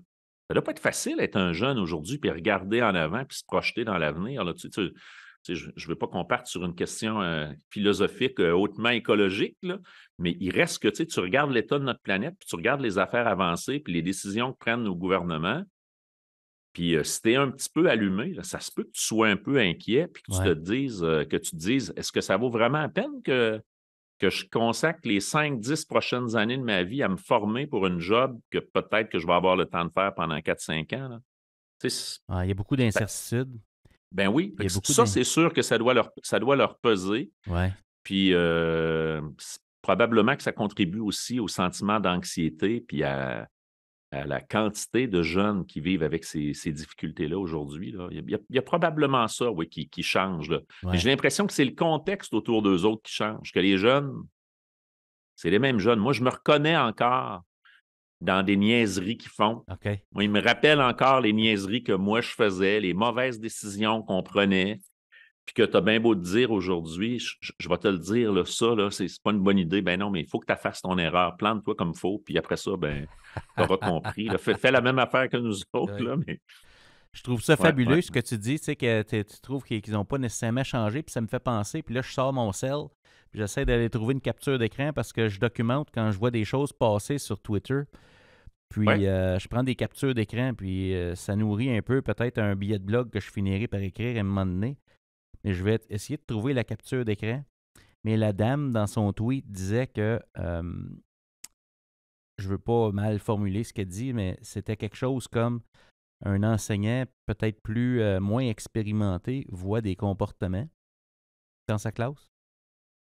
Ça doit pas être facile d'être un jeune aujourd'hui puis regarder en avant puis se projeter dans l'avenir, là. Je ne veux pas qu'on parte sur une question philosophique hautement écologique, là, mais il reste que tu regardes l'état de notre planète puis tu regardes les affaires avancées puis les décisions que prennent nos gouvernements. Puis si tu es un petit peu allumé, là, ça se peut que tu sois un peu inquiet puis que tu te Ouais. dises, est-ce que ça vaut vraiment la peine que je consacre les 5-10 prochaines années de ma vie à me former pour une job que peut-être que je vais avoir le temps de faire pendant 4-5 ans, là? Tu sais, Ah, il y a beaucoup ça d'incertitudes. ben oui, Il y a beaucoup ça, d'in c'est sûr que ça doit leur peser. Ouais. Puis, probablement que ça contribue aussi au sentiment d'anxiété puis à la quantité de jeunes qui vivent avec ces difficultés-là aujourd'hui, là. Il y a probablement ça, oui, qui change, là. Mais Ouais. j'ai l'impression que c'est le contexte autour d'eux autres qui change, que les jeunes, c'est les mêmes jeunes. Moi, je me reconnais encore dans des niaiseries qu'ils font. OK. Moi, ils me rappellent encore les niaiseries que moi, je faisais, les mauvaises décisions qu'on prenait, puis que tu as bien beau te dire aujourd'hui, je vais te le dire, là, ça, là, c'est pas une bonne idée. Ben non, mais il faut que tu fasses ton erreur. Plante-toi comme il faut, puis après ça, ben, tu auras compris, là. Fais la même affaire que nous autres, Ouais. là, mais Je trouve ça ouais, ouais. fabuleux ce que tu dis, tu sais, que tu trouves qu'ils n'ont pas nécessairement changé, puis ça me fait penser, puis là, je sors mon sel, puis j'essaie d'aller trouver une capture d'écran parce que je documente quand je vois des choses passer sur Twitter, puis Ouais. je prends des captures d'écran, puis ça nourrit un peu peut-être un billet de blog que je finirai par écrire à un moment donné, mais je vais essayer de trouver la capture d'écran. Mais la dame, dans son tweet, disait que je veux pas mal formuler ce qu'elle dit, mais c'était quelque chose comme un enseignant peut-être moins expérimenté voit des comportements dans sa classe,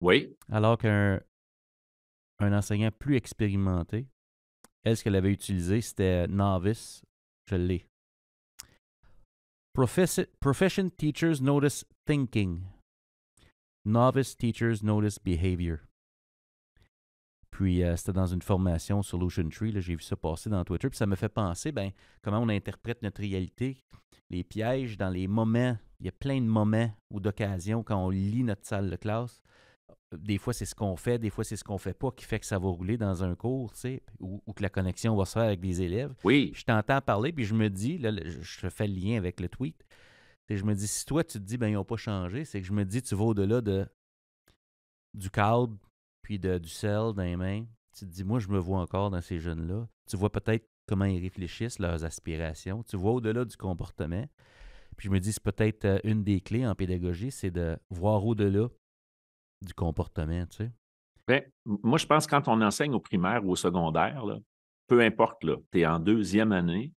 Oui, alors qu'un enseignant plus expérimenté, elle, ce qu'elle avait utilisé, c'était novice. Je l'ai. Proficient teachers notice thinking. Novice teachers notice behavior. Puis, c'était dans une formation Solution Tree. Là, j'ai vu ça passer dans Twitter. Puis, ça me fait penser, comment on interprète notre réalité. Les pièges dans les moments. Il y a plein de moments ou d'occasions quand on lit notre salle de classe. Des fois, c'est ce qu'on fait. Des fois, c'est ce qu'on fait pas qui fait que ça va rouler dans un cours, tu sais, ou que la connexion va se faire avec des élèves. oui. Je t'entends parler, puis je me dis, là, je te fais le lien avec le tweet. Et je me dis, si toi, tu te dis, ils n'ont pas changé, c'est que je me dis, tu vas au-delà du cadre, puis du sel dans les mains. Tu te dis, moi, je me vois encore dans ces jeunes-là. Tu vois peut-être comment ils réfléchissent, leurs aspirations. Tu vois au-delà du comportement. Puis je me dis, c'est peut-être une des clés en pédagogie, c'est de voir au-delà du comportement, tu sais. Ben, moi, je pense que quand on enseigne au primaire ou au secondaire, là, peu importe, tu es en deuxième année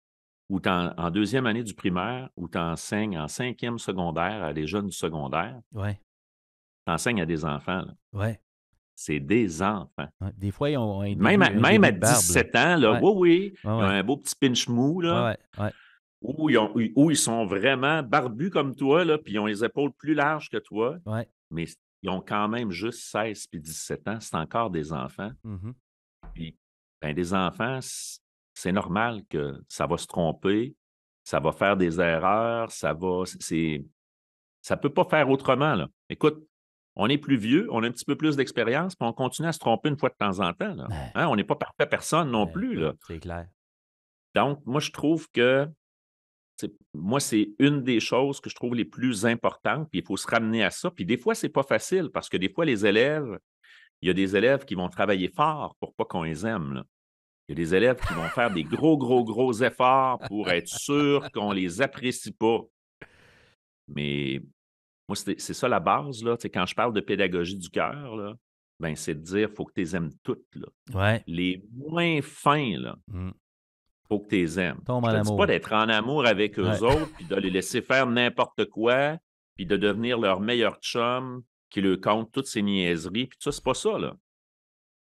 ou en deuxième année du primaire ou tu enseignes en cinquième secondaire à des jeunes du secondaire, Ouais, tu enseignes à des enfants. Là. ouais, C'est des enfants. ouais. Des fois, ils ont Même à, un même début à de barbe, là. 17 ans, là, Ouais, oui, oui, ouais, ils ont ouais, un beau petit pinch mou, ouais, là, ouais, ouais. où ils sont vraiment barbus comme toi, là, puis ils ont les épaules plus larges que toi, Ouais. mais ils ont quand même juste 16 puis 17 ans. C'est encore des enfants. Mhm. Puis, ben, des enfants, c'est normal que ça va se tromper, ça va faire des erreurs, ça peut pas faire autrement, là. Écoute, on est plus vieux, on a un petit peu plus d'expérience, puis on continue à se tromper une fois de temps en temps, là. Ouais, Hein? On n'est pas parfait personne non plus, écoute, là. c'est clair. Donc, moi, je trouve que moi, c'est une des choses que je trouve les plus importantes, puis il faut se ramener à ça. Puis des fois, c'est pas facile parce que des fois, les élèves, il y a des élèves qui vont travailler fort pour pas qu'on les aime, là. Il y a des élèves qui vont faire des gros, gros, gros efforts pour être sûr qu'on les apprécie pas. Mais moi, c'est ça la base, là. Tu sais, quand je parle de pédagogie du cœur, là, ben, c'est de dire, il faut que tu les aimes toutes, là. Ouais. Les moins fins, là, Mm. faut que tu les aimes. Tombe Je en te dis pas amour. d'être en amour avec Ouais. eux autres, puis de les laisser faire n'importe quoi, puis de devenir leur meilleur chum, qui leur compte toutes ses niaiseries, puis tout ça, c'est pas ça, là.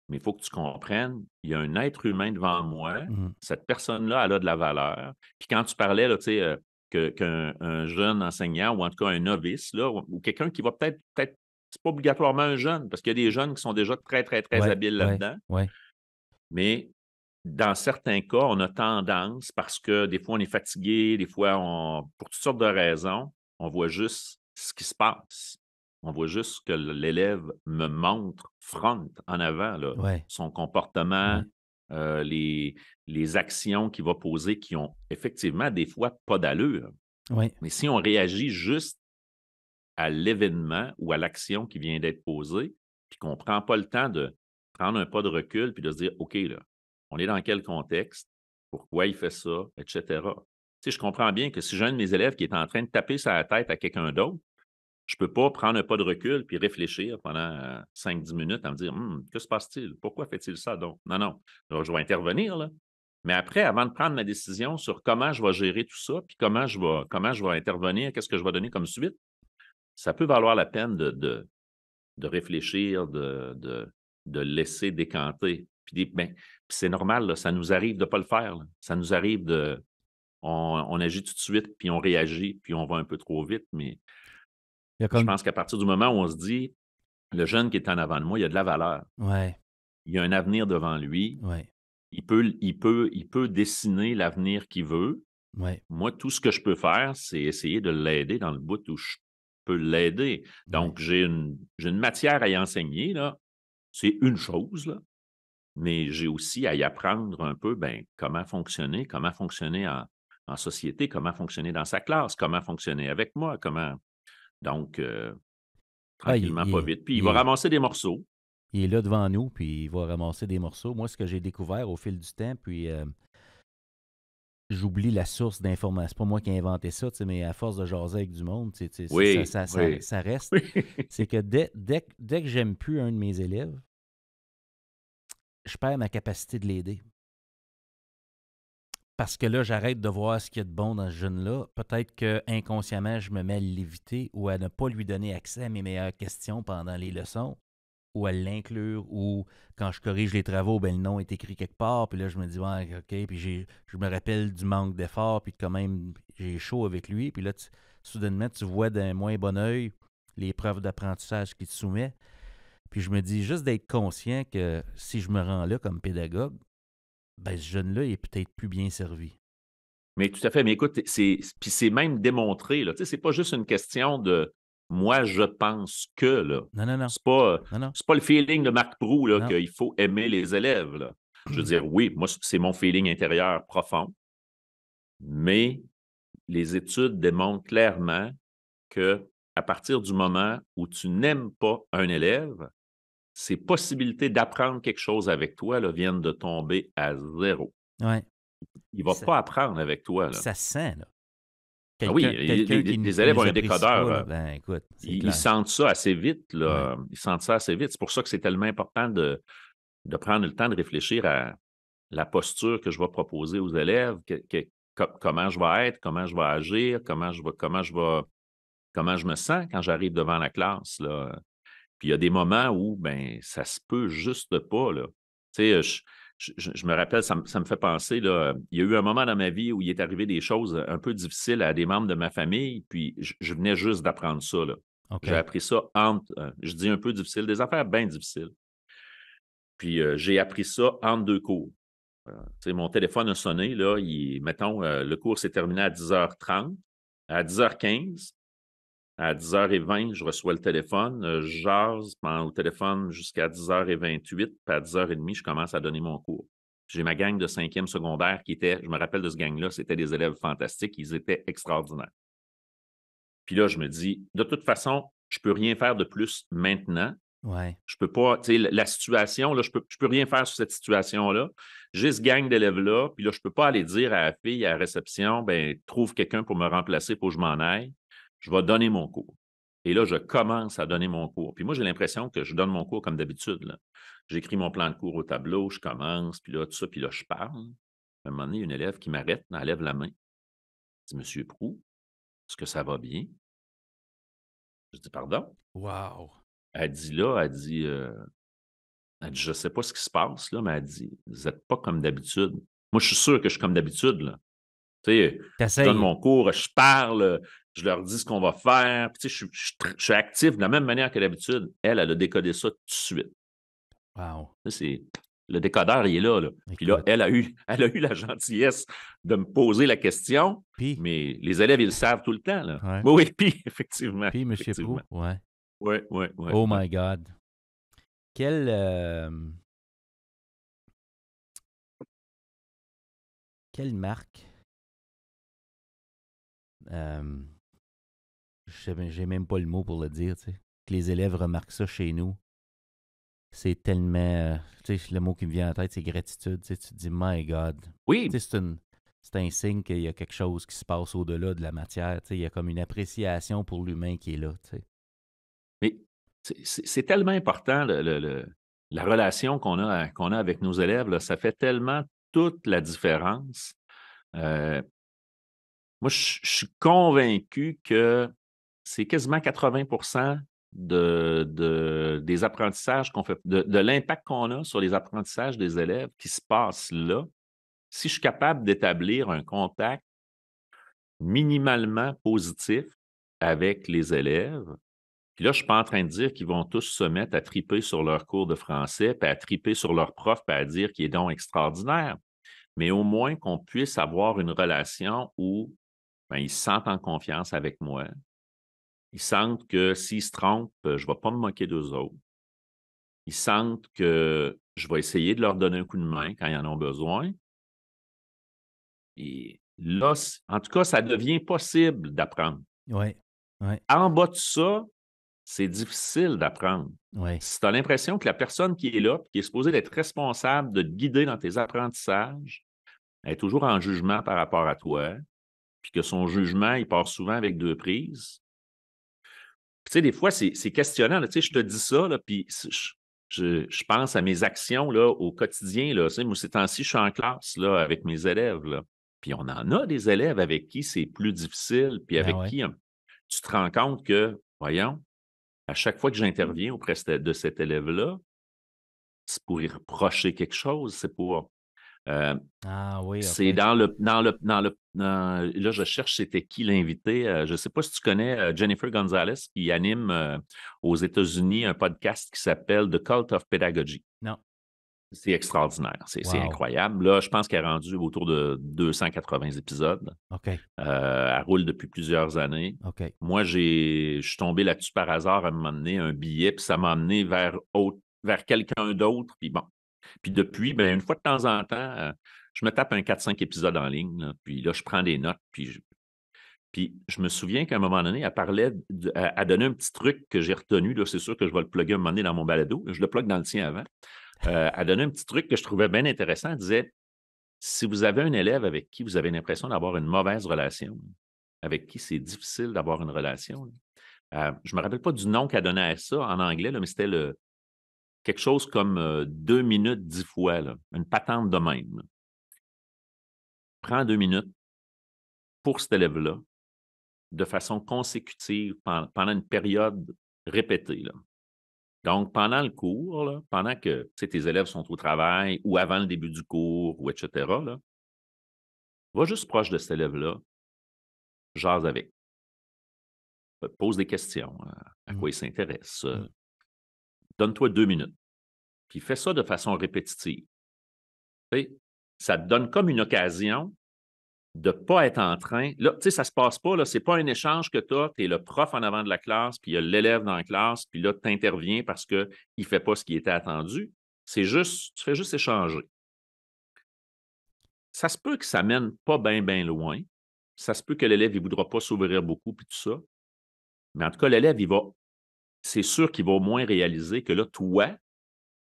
Mais il faut que tu comprennes, il y a un être humain devant moi, Mhm. cette personne-là, elle a de la valeur. Puis quand tu parlais, là, tu sais, qu'un un jeune enseignant, ou en tout cas un novice, là, ou quelqu'un qui va peut-être, c'est pas obligatoirement un jeune, parce qu'il y a des jeunes qui sont déjà très, très, très Ouais, habiles ouais, là-dedans, ouais. mais dans certains cas, on a tendance, parce que des fois, on est fatigué, des fois, pour toutes sortes de raisons, on voit juste ce qui se passe. On voit juste que l'élève me montre front en avant, là, Ouais, son comportement, ouais, les actions qu'il va poser qui ont effectivement des fois pas d'allure. ouais. Mais si on réagit juste à l'événement ou à l'action qui vient d'être posée, puis qu'on ne prend pas le temps de prendre un pas de recul puis de se dire OK, là, on est dans quel contexte, pourquoi il fait ça, etc. Tu sais, je comprends bien que si j'ai un de mes élèves qui est en train de taper sur la tête à quelqu'un d'autre, je ne peux pas prendre un pas de recul puis réfléchir pendant 5-10 minutes à me dire que se passe-t-il? Pourquoi fait-il ça donc? Non, non. Alors, je vais intervenir, là. Mais après, avant de prendre ma décision sur comment je vais gérer tout ça, puis comment je vais intervenir, qu'est-ce que je vais donner comme suite, ça peut valoir la peine de réfléchir, de laisser décanter. Puis c'est normal, là, ça nous arrive de ne pas le faire, là. Ça nous arrive on agit tout de suite, puis on réagit, puis on va un peu trop vite. Mais Il y a je comme. pense qu'à partir du moment où on se dit, le jeune qui est en avant de moi, il a de la valeur. Ouais, Il a un avenir devant lui. ouais, Il peut dessiner l'avenir qu'il veut. ouais, Moi, tout ce que je peux faire, c'est essayer de l'aider dans le bout où je peux l'aider. ouais. Donc, j'ai une matière à y enseigner, là. C'est une chose, là. Mais j'ai aussi à y apprendre un peu, comment fonctionner en société, comment fonctionner dans sa classe, comment fonctionner avec moi, Donc, Ah, tranquillement, pas vite. Puis, il il va est, ramasser des morceaux. il est là devant nous, puis il va ramasser des morceaux. Moi, ce que j'ai découvert au fil du temps, puis j'oublie la source d'information. C'est pas moi qui ai inventé ça, tu sais, mais à force de jaser avec du monde, tu sais, Oui, oui. ça reste. Oui. C'est que dès que j'aime plus un de mes élèves, je perds ma capacité de l'aider. parce que là, j'arrête de voir ce qu'il y a de bon dans ce jeune-là. Peut-être que inconsciemment, je me mets à l'éviter ou à ne pas lui donner accès à mes meilleures questions pendant les leçons ou à l'inclure ou quand je corrige les travaux, ben, le nom est écrit quelque part. Puis là, je me dis, ouais, OK. Puis je me rappelle du manque d'effort puis quand même, j'ai chaud avec lui. Puis là, soudainement, tu vois d'un moins bon œil les preuves d'apprentissage qu'il te soumet. Puis je me dis juste d'être conscient que si je me rends là comme pédagogue, ben, ce jeune-là, il est peut-être plus bien servi. Mais tout à fait. Mais écoute, puis c'est même démontré, là. Tu sais, c'est pas juste une question de moi, je pense que, là. Non, non, non. C'est pas, Non, non. c'est pas le feeling de Marc Proulx, là, Non. qu'il faut aimer les élèves, là. Je veux dire, oui, moi, c'est mon feeling intérieur profond, mais les études démontrent clairement que à partir du moment où tu n'aimes pas un élève, ses possibilités d'apprendre quelque chose avec toi, là, viennent de tomber à zéro. Ouais. Il ne va Ça, pas apprendre avec toi, là. ça se sent, là. Ah oui, Quelqu'un les qui élèves ont nous un apprécie décodeur. pas, là, ben écoute, c'est Ils clair. sentent ça assez vite, Ouais. là. Ils sentent ça assez vite. C'est pour ça que c'est tellement important de prendre le temps de réfléchir à la posture que je vais proposer aux élèves, comment je vais être, comment je vais agir, comment je me sens quand j'arrive devant la classe, là. Puis il y a des moments où, ben, ça se peut juste pas, là. Tu sais, je me rappelle, ça me fait penser, là, il y a eu un moment dans ma vie où il est arrivé des choses un peu difficiles à des membres de ma famille, puis je venais juste d'apprendre ça, là. J'ai OK. appris ça entre, je dis un peu difficile, des affaires bien difficiles. Puis j'ai appris ça entre 2 cours. Tu sais, mon téléphone a sonné, là, mettons, le cours s'est terminé à 10h30. À 10h15, à 10h20, je reçois le téléphone, je jase au téléphone jusqu'à 10h28, puis à 10h30, je commence à donner mon cours. J'ai ma gang de 5e secondaire qui était, je me rappelle de ce gang-là, c'était des élèves fantastiques, ils étaient extraordinaires. Puis là, je me dis, de toute façon, je ne peux rien faire de plus maintenant. Ouais. Je peux pas, tu sais, la situation, là, je peux rien faire sur cette situation-là. J'ai ce gang d'élèves-là, puis là, je peux pas aller dire à la fille à la réception, ben, trouve quelqu'un pour me remplacer pour que je m'en aille. Je vais donner mon cours. Et là, je commence à donner mon cours. Puis moi, j'ai l'impression que je donne mon cours comme d'habitude, là. J'écris mon plan de cours au tableau, je commence, puis là, tout ça, puis là, je parle. À un moment donné, il y a une élève qui m'arrête, elle lève la main. Elle dit, Monsieur Proulx, est-ce que ça va bien? Je dis, pardon? Wow. Elle dit là, elle dit: «Je ne sais pas ce qui se passe, là», mais elle dit: «Vous êtes pas comme d'habitude». Moi, je suis sûr que je suis comme d'habitude, là. Tu sais, je donne T'essayes. mon cours, je parle, je leur dis ce qu'on va faire. Puis, tu sais, je suis actif de la même manière que d'habitude. Elle, elle a décodé ça tout de suite. Wow. Ça, c'est le décodeur, il est là, là. Puis là, Écoute. elle a eu la gentillesse de me poser la question, Puis, mais les élèves, ils le savent tout le temps, là. ouais. Oui, oui, puis effectivement, Puis, Monsieur effectivement. Proulx, ouais. Oui, oui, oui, Oh oui. my God. Quelle, quelle marque, euh, j'ai même pas le mot pour le dire, tu sais, que les élèves remarquent ça chez nous. C'est tellement, tu sais, le mot qui me vient en tête, c'est gratitude. Tu sais, tu te dis, my God. Oui, Tu sais, c'est un signe qu'il y a quelque chose qui se passe au-delà de la matière. Tu sais, il y a comme une appréciation pour l'humain qui est là, tu sais. mais c'est tellement important la relation qu'on a avec nos élèves, là, ça fait tellement toute la différence. Moi, je suis convaincu que c'est quasiment 80 des apprentissages qu'on fait, de l'impact qu'on a sur les apprentissages des élèves qui se passent là. Si je suis capable d'établir un contact minimalement positif avec les élèves. Puis là, je ne suis pas en train de dire qu'ils vont tous se mettre à triper sur leur cours de français, puis à triper sur leur prof, puis à dire qu'il est donc extraordinaire. Mais au moins qu'on puisse avoir une relation où ben, ils se sentent en confiance avec moi. Ils sentent que s'ils se trompent, je ne vais pas me moquer d'eux autres. Ils sentent que je vais essayer de leur donner un coup de main quand ils en ont besoin. Et là, en tout cas, ça devient possible d'apprendre. Ouais, ouais, En bas de ça, c'est difficile d'apprendre. ouais. Si tu as l'impression que la personne qui est là, qui est supposée d'être responsable de te guider dans tes apprentissages, elle est toujours en jugement par rapport à toi, puis que son jugement, il part souvent avec 2 prises. Puis, tu sais, des fois, c'est questionnant, là, tu sais, je te dis ça, là, puis je pense à mes actions là, au quotidien. Là, tu sais, moi, ces temps-ci, je suis en classe là, avec mes élèves. Là. Puis on en a des élèves avec qui c'est plus difficile, puis Ben avec ouais. qui tu te rends compte que, voyons, à chaque fois que j'interviens auprès de cet élève-là, c'est pour y reprocher quelque chose, c'est pour. euh, Ah oui, OK. c'est là, je cherche c'était qui l'invité. Je ne sais pas si tu connais Jennifer Gonzalez qui anime aux États-Unis un podcast qui s'appelle The Cult of Pedagogy. Non. C'est extraordinaire, c'est Wow. incroyable. Là, je pense qu'elle est rendue autour de 280 épisodes. OK. Elle roule depuis plusieurs années. OK. Moi, je suis tombé là-dessus par hasard à un moment donné, un billet, puis ça m'a amené vers quelqu'un d'autre. Puis bon. Puis depuis, ben, une fois de temps en temps, je me tape un 4-5 épisodes en ligne, là, puis là, je prends des notes, puis je me souviens qu'à un moment donné, elle parlait, elle donnait un petit truc que j'ai retenu, là, c'est sûr que je vais le plugger un moment donné dans mon balado, je le plug dans le tien avant. Elle donnait un petit truc que je trouvais bien intéressant. Elle disait, si vous avez un élève avec qui vous avez l'impression d'avoir une mauvaise relation, avec qui c'est difficile d'avoir une relation, je ne me rappelle pas du nom qu'elle donnait à ça en anglais, là, mais c'était quelque chose comme 2 minutes 10 fois, là, une patente de même. Là. Prends 2 minutes pour cet élève-là de façon consécutive pendant une période répétée. Là. Donc, pendant le cours, là, pendant que tes élèves sont au travail ou avant le début du cours, ou etc., là, va juste proche de cet élève-là, jase avec. Pose des questions. À Mmh. quoi il s'intéresse. Mmh. Donne-toi 2 minutes. Puis fais ça de façon répétitive. Tu sais, ça te donne comme une occasion de ne pas être en train. Là, tu sais, ça ne se passe pas, là, c'est pas un échange que tu as, tu es le prof en avant de la classe, puis il y a l'élève dans la classe, puis là, tu interviens parce qu'il ne fait pas ce qui était attendu. C'est juste, tu fais juste échanger. Ça se peut que ça mène pas bien, bien loin. Ça se peut que l'élève ne voudra pas s'ouvrir beaucoup, puis tout ça. Mais en tout cas, l'élève, c'est sûr qu'il va au moins réaliser que là, toi,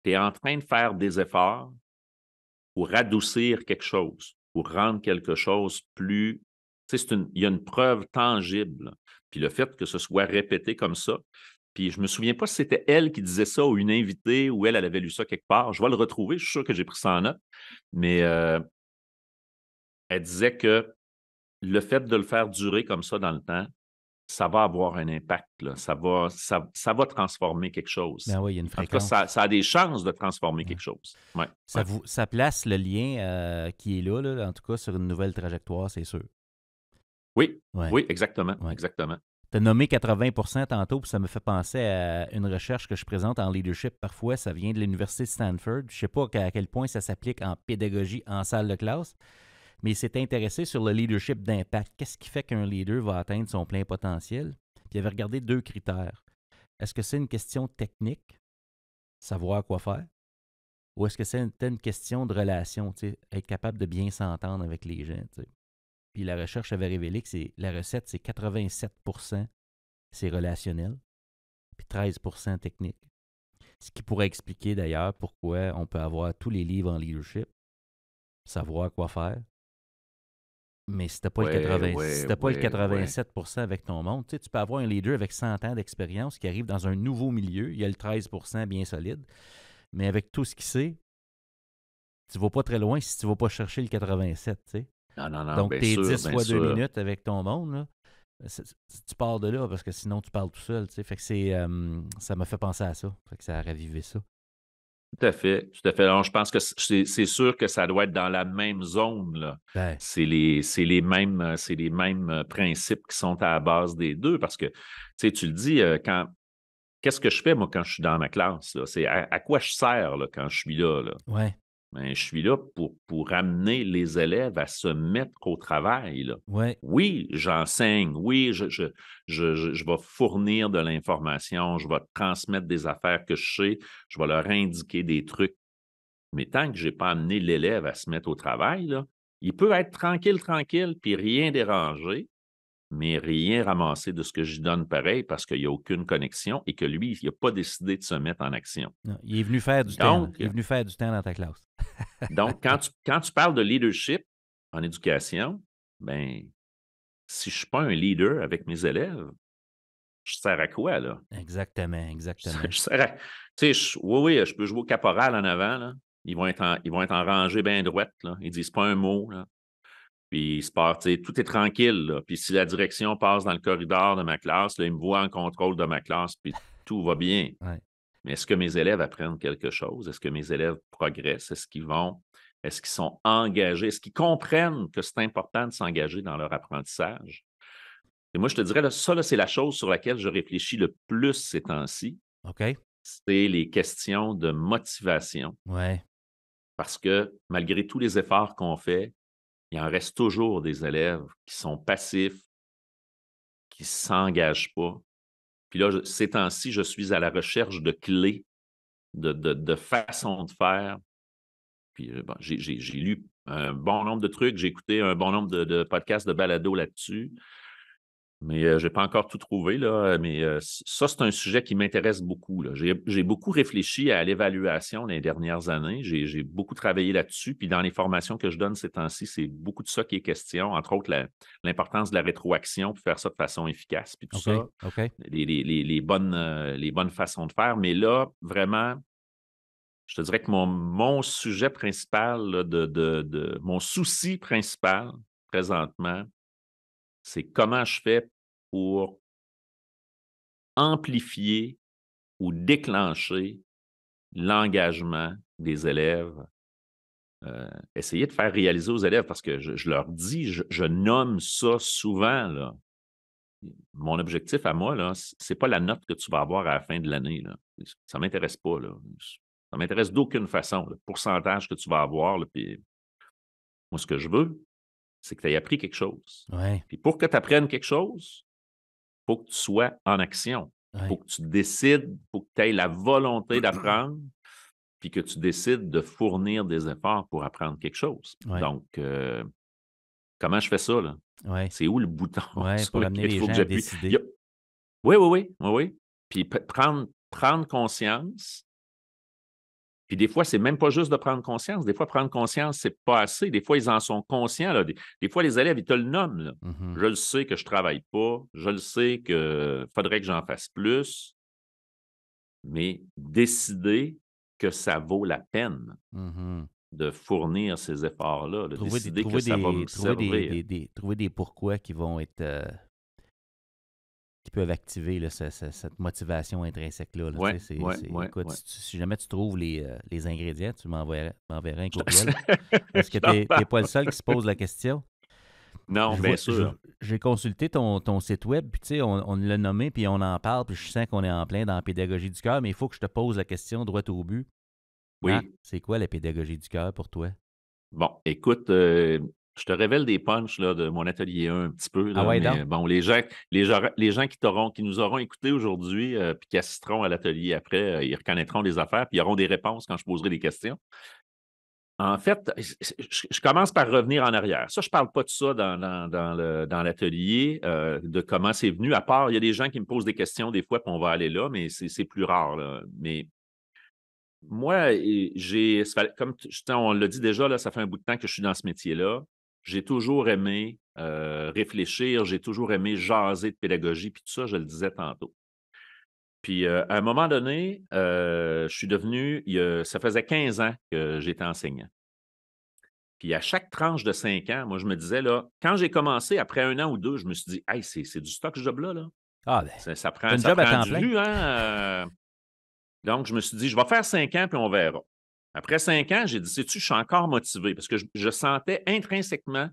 tu es en train de faire des efforts pour adoucir quelque chose, pour rendre quelque chose plus. Tu sais, il y a une preuve tangible. Puis le fait que ce soit répété comme ça, puis je ne me souviens pas si c'était elle qui disait ça ou une invitée ou elle avait lu ça quelque part. Je vais le retrouver, je suis sûr que j'ai pris ça en note. Mais elle disait que le fait de le faire durer comme ça dans le temps, ça va avoir un impact. Là. Ça va transformer quelque chose. Ben oui, il y a une En tout cas, fréquence. ça a des chances de transformer Ouais. quelque chose. Ouais, Ça, ouais. ça place le lien qui est là, en tout cas, sur une nouvelle trajectoire, c'est sûr. Oui, Ouais. oui, exactement, Ouais. exactement. Tu as nommé 80 tantôt, puis ça me fait penser à une recherche que je présente en leadership. Parfois, ça vient de l'Université de Stanford. Je ne sais pas à quel point ça s'applique en pédagogie en salle de classe, mais il s'est intéressé sur le leadership d'impact. Qu'est-ce qui fait qu'un leader va atteindre son plein potentiel? Puis il avait regardé 2 critères. Est-ce que c'est une question technique, savoir quoi faire, ou est-ce que c'est une question de relation, être capable de bien s'entendre avec les gens? T'sais? Puis la recherche avait révélé que la recette, c'est 87% c'est relationnel, puis 13% technique. Ce qui pourrait expliquer d'ailleurs pourquoi on peut avoir tous les livres en leadership, savoir quoi faire, mais si tu n'as pas, Ouais, ouais, pas le ouais, ouais. 87% avec ton monde, tu peux avoir un leader avec 100 ans d'expérience qui arrive dans un nouveau milieu, il y a le 13% bien solide, mais avec tout ce qu'il sait, tu ne vas pas très loin si tu ne vas pas chercher le 87. T'sais. Non, non, non, Donc, bien tes sûr, 10 bien fois 2 sûr. minutes avec ton monde, là, tu pars de là parce que sinon tu parles tout seul. Fait que ça m'a fait penser à ça. Fait que ça a ravivé ça. Tout à fait, tout à fait. Alors, je pense que c'est sûr que ça doit être dans la même zone, là. Ben, C'est les mêmes principes qui sont à la base des deux parce que, tu le dis, qu'est-ce que je fais, moi, quand je suis dans ma classe, là? C'est à quoi je sers, là, quand je suis là, là? ouais, Ben, je suis là pour amener les élèves à se mettre au travail, là. ouais, Oui, j'enseigne. Oui, je vais fournir de l'information. Je vais transmettre des affaires que je sais. Je vais leur indiquer des trucs. Mais tant que je n'ai pas amené l'élève à se mettre au travail, là, il peut être tranquille, tranquille, puis rien déranger, mais rien ramasser de ce que je donne pareil parce qu'il n'y a aucune connexion et que lui, il n'a pas décidé de se mettre en action. non, il est venu faire du temps. Là. Donc, Il est venu faire du temps dans ta classe. donc quand tu parles de leadership en éducation, ben, si je ne suis pas un leader avec mes élèves, je sers à quoi, là? Exactement, exactement. Je sers à. Tu sais, oui, je peux jouer au caporal en avant, là. Ils vont être en rangée bien droite, là. Ils disent pas un mot, là. Puis il se passe, tu sais, tout est tranquille, là. Puis si la direction passe dans le corridor de ma classe, là, il me voit en contrôle de ma classe, puis tout va bien. Ouais. Mais est-ce que mes élèves apprennent quelque chose? Est-ce que mes élèves progressent? Est-ce qu'ils sont engagés? Est-ce qu'ils comprennent que c'est important de s'engager dans leur apprentissage? Et moi, je te dirais, là, ça, là, c'est la chose sur laquelle je réfléchis le plus ces temps-ci. OK. C'est les questions de motivation. Ouais. Parce que malgré tous les efforts qu'on fait, il en reste toujours des élèves qui sont passifs, qui ne s'engagent pas. Puis là, ces temps-ci, je suis à la recherche de clés, de façons de faire. Puis bon, j'ai lu un bon nombre de trucs, j'ai écouté un bon nombre de podcasts de balado là-dessus. Mais je n'ai pas encore tout trouvé, là, mais ça, c'est un sujet qui m'intéresse beaucoup, là. J'ai beaucoup réfléchi à l'évaluation les dernières années. J'ai beaucoup travaillé là-dessus. Puis dans les formations que je donne ces temps-ci, c'est beaucoup de ça qui est question, entre autres l'importance de la rétroaction pour faire ça de façon efficace, puis tout OK. ça, OK. les bonnes façons de faire. Mais là, vraiment, je te dirais que mon sujet principal, là, mon souci principal présentement, c'est comment je fais pour amplifier ou déclencher l'engagement des élèves, essayer de faire réaliser aux élèves parce que je leur dis, je nomme ça souvent, là. Mon objectif à moi, là, c'est pas la note que tu vas avoir à la fin de l'année, là. Ça m'intéresse pas, là. Ça m'intéresse d'aucune façon, le pourcentage que tu vas avoir, là, puis moi, ce que je veux, c'est que tu aies appris quelque chose. Ouais. Puis pour que tu apprennes quelque chose, il faut que tu sois en action. Il Ouais. faut que tu décides, il faut que tu aies la volonté d'apprendre, puis que tu décides de fournir des efforts pour apprendre quelque chose. Ouais. Donc, comment je fais ça, là? Ouais. C'est où le bouton Ouais, sur pour amener lequel il les faut gens que à j'appuie? décider. Oui, oui, oui, oui, oui. Puis prendre conscience. Puis des fois, c'est même pas juste de prendre conscience. Des fois, prendre conscience, c'est pas assez. Des fois, ils en sont conscients, là. Des fois, les élèves, ils te le nomment, là. Mhm. Je le sais que je travaille pas. Je le sais que faudrait que j'en fasse plus. Mais décider que ça vaut la peine Mhm. de fournir ces efforts-là, de Trouver décider que ça va me servir. trouver des pourquoi qui vont être qui peuvent activer là, cette motivation intrinsèque-là. Là, Oui, tu sais, oui, oui, écoute, oui. si jamais tu trouves les ingrédients, tu m'enverrais un courriel. Parce que Je tu t'en n'es pas le parle. seul qui se pose la question. Non, bien sûr. J'ai consulté ton site web, puis tu sais, on l'a nommé, puis on en parle, puis je sens qu'on est en plein dans la pédagogie du cœur, mais il faut que je te pose la question droit au but. Marc, Oui. c'est quoi la pédagogie du cœur pour toi? Bon, écoute, je te révèle des punchs là, de mon atelier 1 un petit peu, Ah là, ouais, donc? mais bon, les gens qui nous auront écoutés aujourd'hui, puis qui assisteront à l'atelier après, ils reconnaîtront des affaires, puis ils auront des réponses quand je poserai des questions. En fait, je commence par revenir en arrière. Ça, je ne parle pas de ça dans l'atelier, de comment c'est venu, à part, il y a des gens qui me posent des questions des fois, puis on va aller là, mais c'est plus rare, là. Mais moi, comme on l'a dit déjà, là, ça fait un bout de temps que je suis dans ce métier-là. J'ai toujours aimé réfléchir, j'ai toujours aimé jaser de pédagogie, puis tout ça, je le disais tantôt. Puis à un moment donné, je suis devenu, ça faisait 15 ans que j'étais enseignant. Puis à chaque tranche de 5 ans, moi, je me disais, là, quand j'ai commencé, après 1 an ou 2, je me suis dit, hey, c'est du stock, ce job-là, là. Ah ben, Ça t'as prend, une ça job à prend temps du plein. jus, hein? Donc, je me suis dit, je vais faire 5 ans, puis on verra. Après 5 ans, j'ai dit, sais-tu, je suis encore motivé parce que je sentais intrinsèquement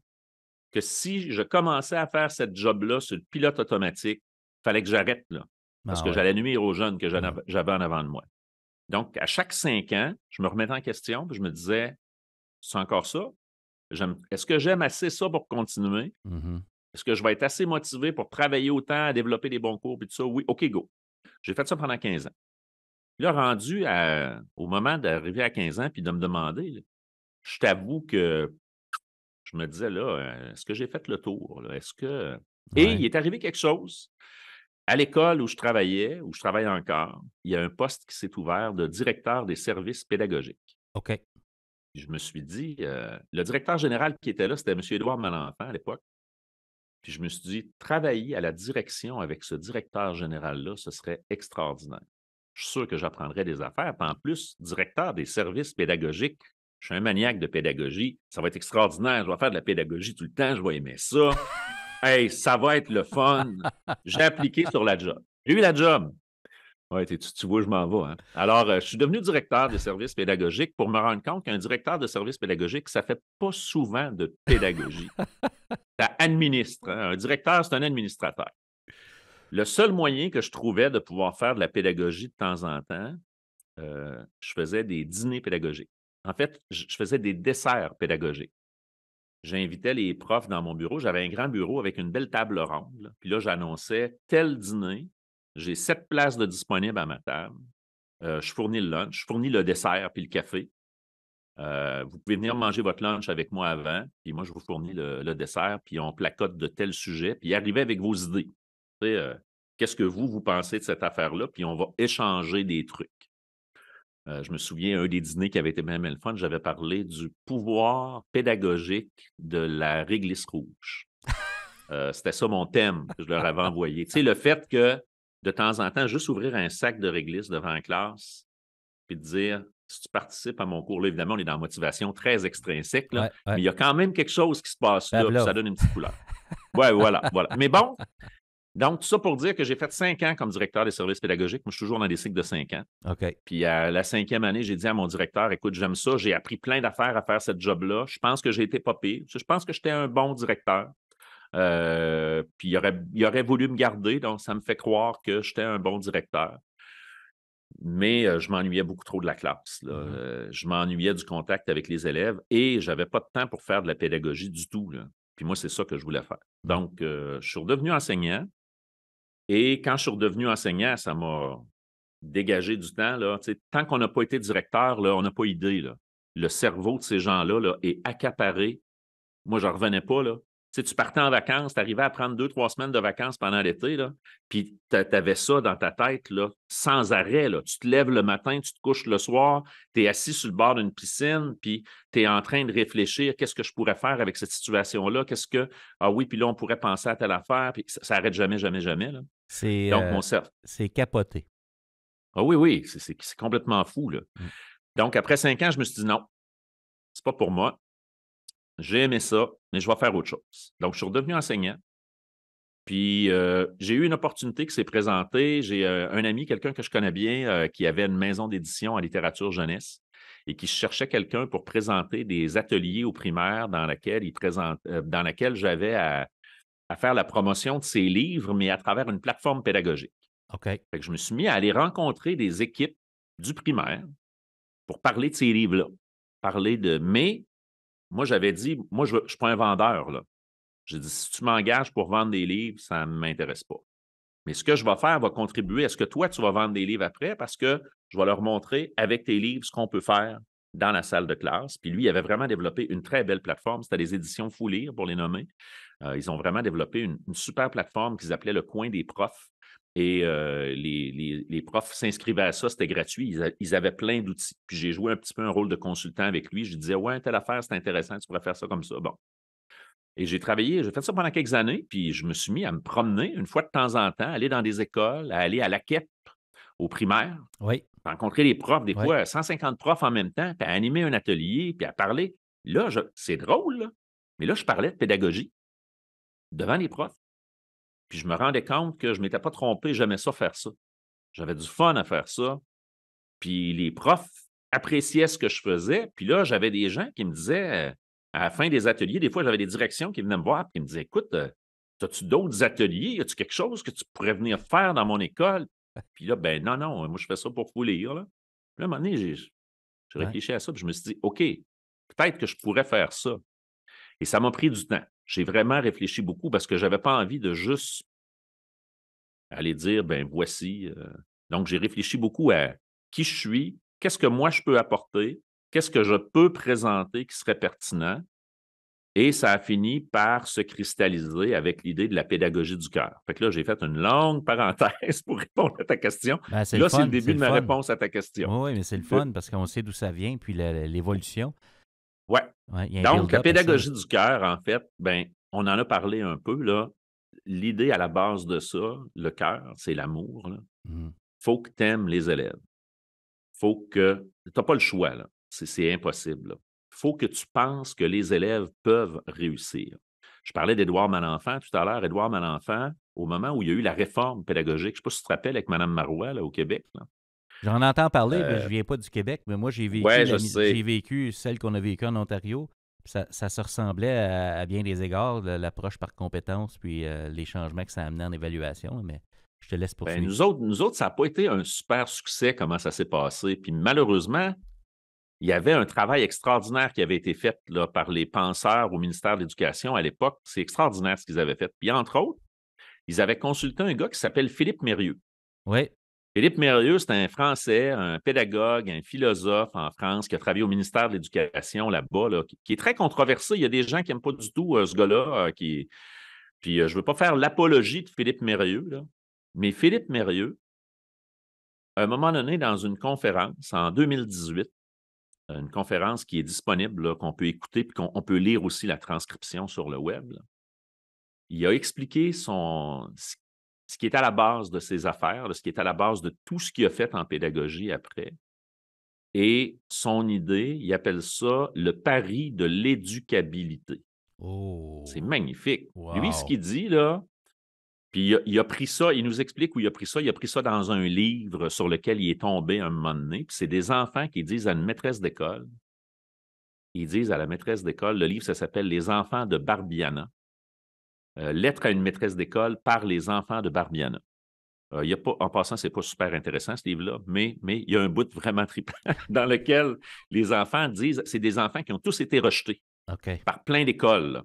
que si je commençais à faire cette job-là sur le pilote automatique, il fallait que j'arrête là, parce Ah que ouais. j'allais nuire aux jeunes que Ouais. j'avais en avant de moi. Donc, à chaque 5 ans, je me remettais en question, puis je me disais, c'est encore ça? Est-ce que j'aime assez ça pour continuer? Mhm. Est-ce que je vais être assez motivé pour travailler autant, à développer des bons cours, puis tout ça? Oui, OK, go. J'ai fait ça pendant 15 ans. Puis là, rendu au moment d'arriver à 15 ans, puis de me demander, là, je t'avoue que je me disais, là, est-ce que j'ai fait le tour, là? Est-ce que et Ouais. il est arrivé quelque chose. À l'école où je travaillais, où je travaille encore, il y a un poste qui s'est ouvert de directeur des services pédagogiques. OK. Puis je me suis dit, le directeur général qui était là, c'était M. Édouard Malenfant à l'époque. Puis je me suis dit, travailler à la direction avec ce directeur général-là, ce serait extraordinaire. Je suis sûr que j'apprendrais des affaires. Puis en plus, directeur des services pédagogiques, Je suis un maniaque de pédagogie. Ça va être extraordinaire. Je vais faire de la pédagogie tout le temps. Je vais aimer ça. Hey, ça va être le fun. J'ai appliqué sur la job. J'ai eu la job. Oui, tu vois, je m'en vais. Hein? Alors, je suis devenu directeur de services pédagogiques pour me rendre compte qu'un directeur de services pédagogiques, ça ne fait pas souvent de pédagogie. Ça administre. Hein? Un directeur, c'est un administrateur. Le seul moyen que je trouvais de pouvoir faire de la pédagogie de temps en temps, je faisais des dîners pédagogiques. En fait, je faisais des desserts pédagogiques. J'invitais les profs dans mon bureau. J'avais un grand bureau avec une belle table ronde. Là. Puis là, j'annonçais tel dîner. J'ai 7 places de disponibles à ma table. Je fournis le lunch, je fournis le dessert puis le café. Vous pouvez venir manger votre lunch avec moi avant, puis moi, je vous fournis le dessert, puis on placote de tels sujets, puis arrivez avec vos idées. Tu sais, qu'est-ce que vous pensez de cette affaire-là? Puis on va échanger des trucs. Je me souviens, un des dîners qui avait été même le fun, j'avais parlé du pouvoir pédagogique de la réglisse rouge. C'était ça mon thème que je leur avais envoyé. Tu sais, le fait que, de temps en temps, juste ouvrir un sac de réglisse devant la classe, puis de dire, si tu participes à mon cours, là, évidemment, on est dans la motivation très extrinsèque, là, mais il y a quand même quelque chose qui se passe là, puis ça donne une petite couleur. Oui, voilà. Mais bon, donc, tout ça pour dire que j'ai fait 5 ans comme directeur des services pédagogiques. Moi, je suis toujours dans des cycles de 5 ans. OK. Puis à la 5e année, j'ai dit à mon directeur, écoute, j'aime ça, j'ai appris plein d'affaires à faire cette job-là. Je pense que j'ai été pas pire. Je pense que j'étais un bon directeur. Puis il aurait voulu me garder, donc ça me fait croire que j'étais un bon directeur. Mais je m'ennuyais beaucoup trop de la classe. Là. Je m'ennuyais du contact avec les élèves et je n'avais pas de temps pour faire de la pédagogie du tout. Là. Puis moi, c'est ça que je voulais faire. Donc, je suis redevenu enseignant. Et quand je suis redevenu enseignant, ça m'a dégagé du temps. Là. Tant qu'on n'a pas été directeur, là, on n'a pas idée. Là. Le cerveau de ces gens-là là, est accaparé. Moi, je n'en revenais pas. Là. Tu partais en vacances, tu arrivais à prendre 2-3 semaines de vacances pendant l'été, là, puis tu avais ça dans ta tête là, sans arrêt. Là. Tu te lèves le matin, tu te couches le soir, tu es assis sur le bord d'une piscine, puis tu es en train de réfléchir, qu'est-ce que je pourrais faire avec cette situation-là? Ah oui, puis là, on pourrait penser à telle affaire, puis ça n'arrête jamais, jamais, jamais. Là. Donc, mon cerveau. C'est capoté. Ah oui, c'est complètement fou. Là. Donc, après 5 ans, je me suis dit non, c'est pas pour moi. J'ai aimé ça, mais je vais faire autre chose. Donc, je suis redevenu enseignant. Puis, j'ai eu une opportunité qui s'est présentée. J'ai un ami, quelqu'un que je connais bien, qui avait une maison d'édition en littérature jeunesse et qui cherchait quelqu'un pour présenter des ateliers aux primaires dans laquelle j'avais à faire la promotion de ses livres, mais à travers une plateforme pédagogique. OK. Fait que je me suis mis à aller rencontrer des équipes du primaire pour parler de ces livres-là. Mais moi, j'avais dit, moi, je ne suis pas un vendeur, là. J'ai dit, si tu m'engages pour vendre des livres, ça ne m'intéresse pas. Mais ce que je vais faire va contribuer à ce que toi, tu vas vendre des livres après parce que je vais leur montrer avec tes livres ce qu'on peut faire dans la salle de classe. Puis lui, il avait vraiment développé une très belle plateforme. C'était des éditions Fou Lire, pour les nommer. Ils ont vraiment développé une super plateforme qu'ils appelaient le coin des profs. Et les profs s'inscrivaient à ça, c'était gratuit. Ils avaient plein d'outils. Puis j'ai joué un petit peu un rôle de consultant avec lui. Je lui disais, ouais, telle affaire, c'est intéressant, tu pourrais faire ça comme ça. Bon. Et j'ai fait ça pendant quelques années, puis je me suis mis à me promener une fois de temps en temps, aller dans des écoles, à aller à la l'AQEP, aux primaires, Oui. rencontrer les profs, des Oui. fois 150 profs en même temps, puis à animer un atelier, puis à parler. Là, c'est drôle, là, mais là, je parlais de pédagogie devant les profs. Puis je me rendais compte que je ne m'étais pas trompé, j'aimais ça faire ça. J'avais du fun à faire ça. Puis les profs appréciaient ce que je faisais. Puis là, j'avais des gens qui me disaient, à la fin des ateliers, des fois, j'avais des directions qui venaient me voir et me disaient, écoute, as-tu d'autres ateliers? As-tu quelque chose que tu pourrais venir faire dans mon école? Puis là, ben non, moi, je fais ça pour vous lire. Là. Puis là, à un moment donné, j'ai réfléchi à ça, puis je me suis dit, OK, peut-être que je pourrais faire ça. Et ça m'a pris du temps. J'ai vraiment réfléchi beaucoup parce que je n'avais pas envie de juste aller dire, ben voici. Donc, j'ai réfléchi beaucoup à qui je suis, qu'est-ce que moi je peux apporter, qu'est-ce que je peux présenter qui serait pertinent. Et ça a fini par se cristalliser avec l'idée de la pédagogie du cœur. Fait que là, j'ai fait une longue parenthèse pour répondre à ta question. Ben, Là, c'est le début de ma réponse à ta question. Oui, mais c'est le fun parce qu'on sait d'où ça vient, puis l'évolution. Oui. Ouais, Donc, la pédagogie du cœur, en fait, ben, on en a parlé un peu, là. L'idée à la base de ça, le cœur, c'est l'amour. Il faut que tu aimes les élèves. Faut que. Tu n'as pas le choix, là. C'est impossible. Là. faut que tu penses que les élèves peuvent réussir. Je parlais d'Édouard Malenfant tout à l'heure. Édouard Malenfant, au moment où il y a eu la réforme pédagogique, je ne sais pas si tu te rappelles avec Mme Marois là, au Québec. Là. J'en entends parler, mais je ne viens pas du Québec, mais moi, Ouais, je sais. j'ai vécu celle qu'on a vécue en Ontario. Ça se ressemblait à bien des égards, l'approche par compétences, puis les changements que ça a amené en évaluation. Mais je te laisse Ben, poursuivre. nous autres, ça n'a pas été un super succès, comment ça s'est passé. Puis malheureusement, il y avait un travail extraordinaire qui avait été fait là, par les penseurs au ministère de l'Éducation à l'époque. C'est extraordinaire ce qu'ils avaient fait. Puis entre autres, ils avaient consulté un gars qui s'appelle Philippe Mérieux. Oui. Philippe Mérieux, c'est un Français, un pédagogue, un philosophe en France qui a travaillé au ministère de l'Éducation là-bas, là, qui est très controversé. Il y a des gens qui n'aiment pas du tout ce gars-là. Puis je ne veux pas faire l'apologie de Philippe Mérieux, là, mais Philippe Mérieux, à un moment donné, dans une conférence en 2018, une conférence qui est disponible, là, qu'on peut écouter et qu'on peut lire aussi la transcription sur le web, là, il a expliqué ce qui est à la base de ses affaires, ce qui est à la base de tout ce qu'il a fait en pédagogie après. Et son idée, il appelle ça le pari de l'éducabilité. Oh, C'est magnifique. Lui, ce wow. qu'il dit, là, puis il a pris ça, il nous explique où il a pris ça. Il a pris ça dans un livre sur lequel il est tombé un moment donné. Puis c'est des enfants qui disent à une maîtresse d'école, ils disent à la maîtresse d'école, le livre, ça s'appelle Les enfants de Barbiana. Lettre à une maîtresse d'école par les enfants de Barbiana. Il y a pas, en passant, ce n'est pas super intéressant, ce livre-là, mais il y a un bout vraiment trippant dans lequel les enfants disent, c'est des enfants qui ont tous été rejetés OK. par plein d'écoles. Là.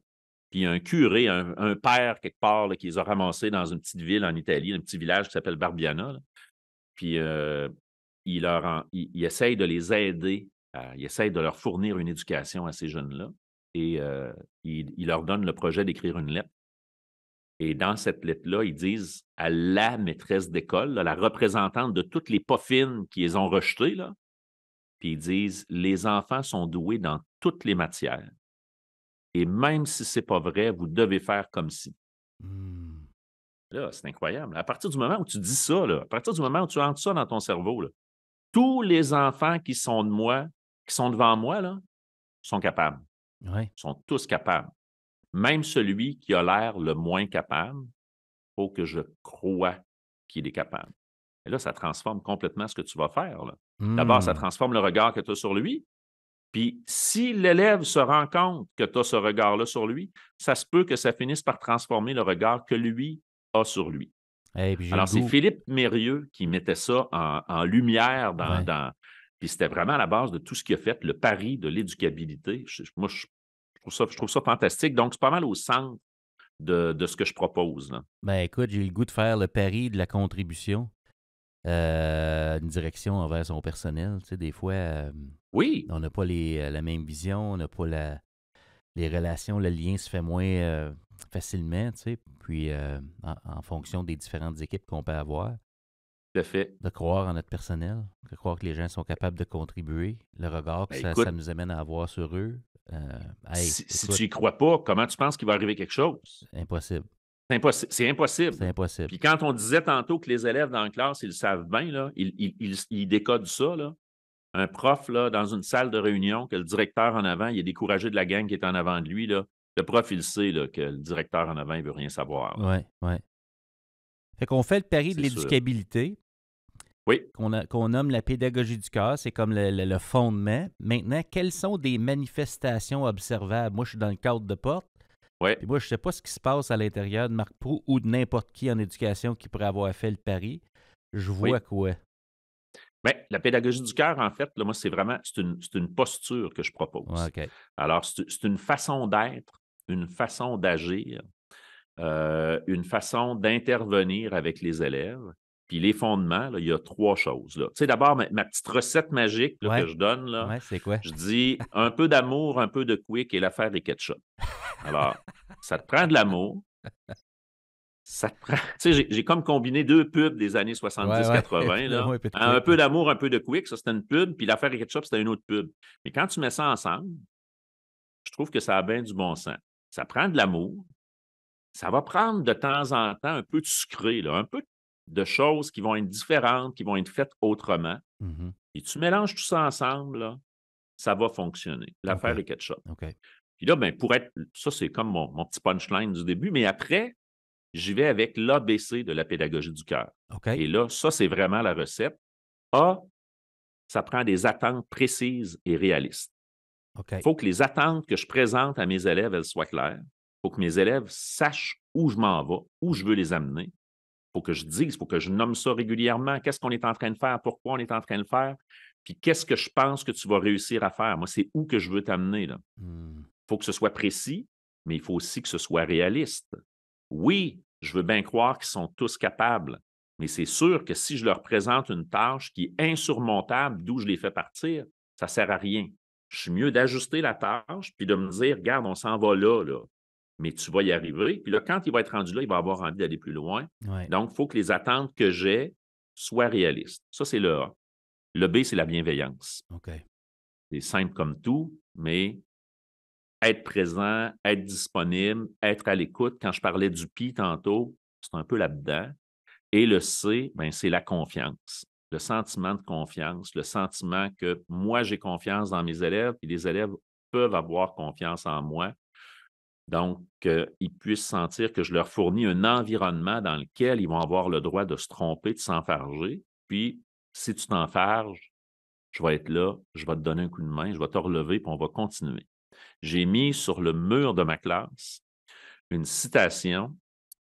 Puis il y a un curé, un père quelque part là, qui les a ramassés dans une petite ville en Italie, un petit village qui s'appelle Barbiana. Là. Puis il essaye de les aider, il essaye de leur fournir une éducation à ces jeunes-là. Et il leur donne le projet d'écrire une lettre. Et dans cette lettre-là, ils disent à la maîtresse d'école, là, la représentante de toutes les poffines qui les ont rejetées, là, puis ils disent les enfants sont doués dans toutes les matières. Et même si ce n'est pas vrai, vous devez faire comme si. Hmm. Là, c'est incroyable. À partir du moment où tu dis ça, là, à partir du moment où tu rentres ça dans ton cerveau, là, tous les enfants qui sont devant moi, là, sont capables. Ouais. Sont tous capables. Même celui qui a l'air le moins capable, il faut que je croie qu'il est capable. Et là, ça transforme complètement ce que tu vas faire. Là. D'abord, ça Hmm. transforme le regard que tu as sur lui. Puis, si l'élève se rend compte que tu as ce regard-là sur lui, ça se peut que ça finisse par transformer le regard que lui a sur lui. Hey, puis j'ai le Alors, c'est goût. Philippe Mérieux qui mettait ça en lumière Ouais. puis c'était vraiment à la base de tout ce qu'il a fait, le pari de l'éducabilité. Moi, je trouve ça fantastique. Donc, c'est pas mal au centre de ce que je propose. Là. Ben écoute, j'ai le goût de faire le pari de la contribution, une direction envers son personnel. Tu sais, des fois, Oui, on n'a pas la même vision, on n'a pas les relations, le lien se fait moins facilement, tu sais. Puis, en fonction des différentes équipes qu'on peut avoir, tout à fait. de croire en notre personnel, de croire que les gens sont capables de contribuer, le regard que Ben, ça écoute, nous amène à avoir sur eux. Hey, si écoute, tu y crois pas, comment tu penses qu'il va arriver quelque chose? impossible. C'est impossible. C'est C'est impossible. impossible. Puis quand on disait tantôt que les élèves dans la classe, ils le savent bien, là, ils décodent ça. Là. Un prof, là, dans une salle de réunion, que le directeur en avant, il est découragé de la gang qui est en avant de lui. Là. Le prof, il sait là, que le directeur en avant, il ne veut rien savoir. Là. Ouais, ouais. Fait qu'on fait le pari de C'est sûr. l'éducabilité, Oui, qu'on nomme la pédagogie du cœur, c'est comme le fondement. Maintenant, quelles sont des manifestations observables? Moi, je suis dans le cadre de porte, oui, puis moi, je ne sais pas ce qui se passe à l'intérieur de Marc Proulx ou de n'importe qui en éducation qui pourrait avoir fait le pari. Je vois oui. quoi? Bien, la pédagogie du cœur, en fait, là, moi, c'est une posture que je Ouais, propose. OK. Alors, c'est une façon d'être, une façon d'agir, une façon d'intervenir avec les élèves. Puis les fondements, là, il y a 3 choses. Là. Tu sais, d'abord, ma petite recette magique là, que Ouais, je donne, là, ouais, c'est quoi? je dis un peu d'amour, un peu de quick et l'affaire des ketchup. Alors, ça te prend de l'amour, ça te prend. Tu sais, j'ai comme combiné 2 pubs des années Ouais, ouais. 70-80, là. Un peu de Un quick. peu d'amour, un peu de quick, ça c'était une pub, puis l'affaire des ketchup, c'était une autre pub. Mais quand tu mets ça ensemble, je trouve que ça a bien du bon sens. Ça prend de l'amour, ça va prendre de temps en temps un peu de sucré, là, un peu de choses qui vont être différentes, qui vont être faites autrement. Mhm. Et tu mélanges tout ça ensemble, là, ça va fonctionner. L'affaire OK. est ketchup. OK. Puis là, ben, ça, c'est comme mon petit punchline du début, mais après, j'y vais avec l'ABC de la pédagogie du cœur. OK. Et là, ça, c'est vraiment la recette. A, ça prend des attentes précises et réalistes. OK. Il faut que les attentes que je présente à mes élèves, elles soient claires. Il faut que mes élèves sachent où je m'en vais, où je veux les amener. Il faut que je dise, il faut que je nomme ça régulièrement. Qu'est-ce qu'on est en train de faire? Pourquoi on est en train de le faire? Puis qu'est-ce que je pense que tu vas réussir à faire? Moi, c'est où que je veux t'amener, là. Mmh. Il faut que ce soit précis, mais il faut aussi que ce soit réaliste. Oui, je veux bien croire qu'ils sont tous capables, mais c'est sûr que si je leur présente une tâche qui est insurmontable, d'où je les fais partir, ça ne sert à rien. Je suis mieux d'ajuster la tâche puis de me dire, regarde, on s'en va là, là, mais tu vas y arriver. Puis là, quand il va être rendu là, il va avoir envie d'aller plus loin. Ouais. Donc, il faut que les attentes que j'ai soient réalistes. Ça, c'est le A. Le B, c'est la bienveillance. OK. C'est simple comme tout, mais être présent, être disponible, être à l'écoute. Quand je parlais du P tantôt, c'est un peu là-dedans. Et le C, ben, c'est la confiance. Le sentiment de confiance, le sentiment que moi, j'ai confiance dans mes élèves, et les élèves peuvent avoir confiance en moi. Donc, ils puissent sentir que je leur fournis un environnement dans lequel ils vont avoir le droit de se tromper, de s'enfarger. Puis, si tu t'enfarges, je vais être là, je vais te donner un coup de main, je vais te relever, puis on va continuer. J'ai mis sur le mur de ma classe une citation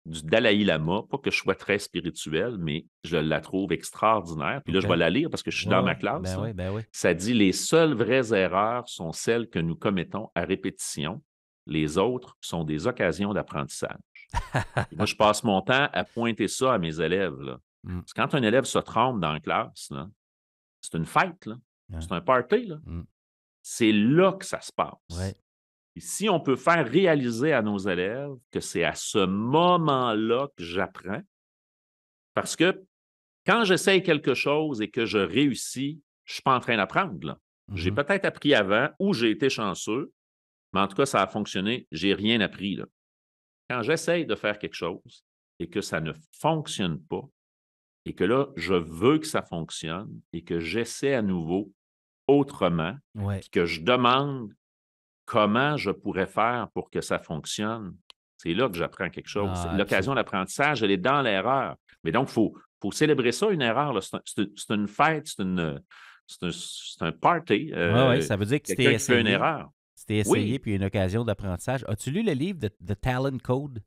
du Dalai Lama, pas que je sois très spirituel, mais je la trouve extraordinaire. Puis là, OK. je vais la lire parce que je suis Ouais, dans ma ouais. classe, Ben là. oui, ben oui. Ça dit: «Les seules vraies erreurs sont celles que nous commettons à répétition. Les autres sont des occasions d'apprentissage». Et moi, je passe mon temps à pointer ça à mes élèves, là. Mmh. Parce que quand un élève se trompe dans la classe, là, c'est une fête, là. Ouais. C'est un party, là. Mmh. C'est là que ça se passe. Ouais. Et si on peut faire réaliser à nos élèves que c'est à ce moment-là que j'apprends, parce que quand j'essaye quelque chose et que je réussis, je ne suis pas en train d'apprendre, là. J'ai Mmh. peut-être appris avant ou j'ai été chanceux, mais en tout cas, ça a fonctionné. J'ai rien appris, là. Quand j'essaye de faire quelque chose et que ça ne fonctionne pas et que là, je veux que ça fonctionne et que j'essaie à nouveau autrement, Ouais. puis que je demande comment je pourrais faire pour que ça fonctionne, c'est là que j'apprends quelque chose. Ah, L'occasion d'apprentissage, elle est dans l'erreur. Mais donc, il faut célébrer ça, une erreur, là. C'est une fête, c'est un party, ouais, ouais, ça veut dire que tu t'es quelqu'un qui fait une essayé. erreur. Tu t'es essayé, Oui, puis une occasion d'apprentissage. As-tu lu le livre de The Talent Code?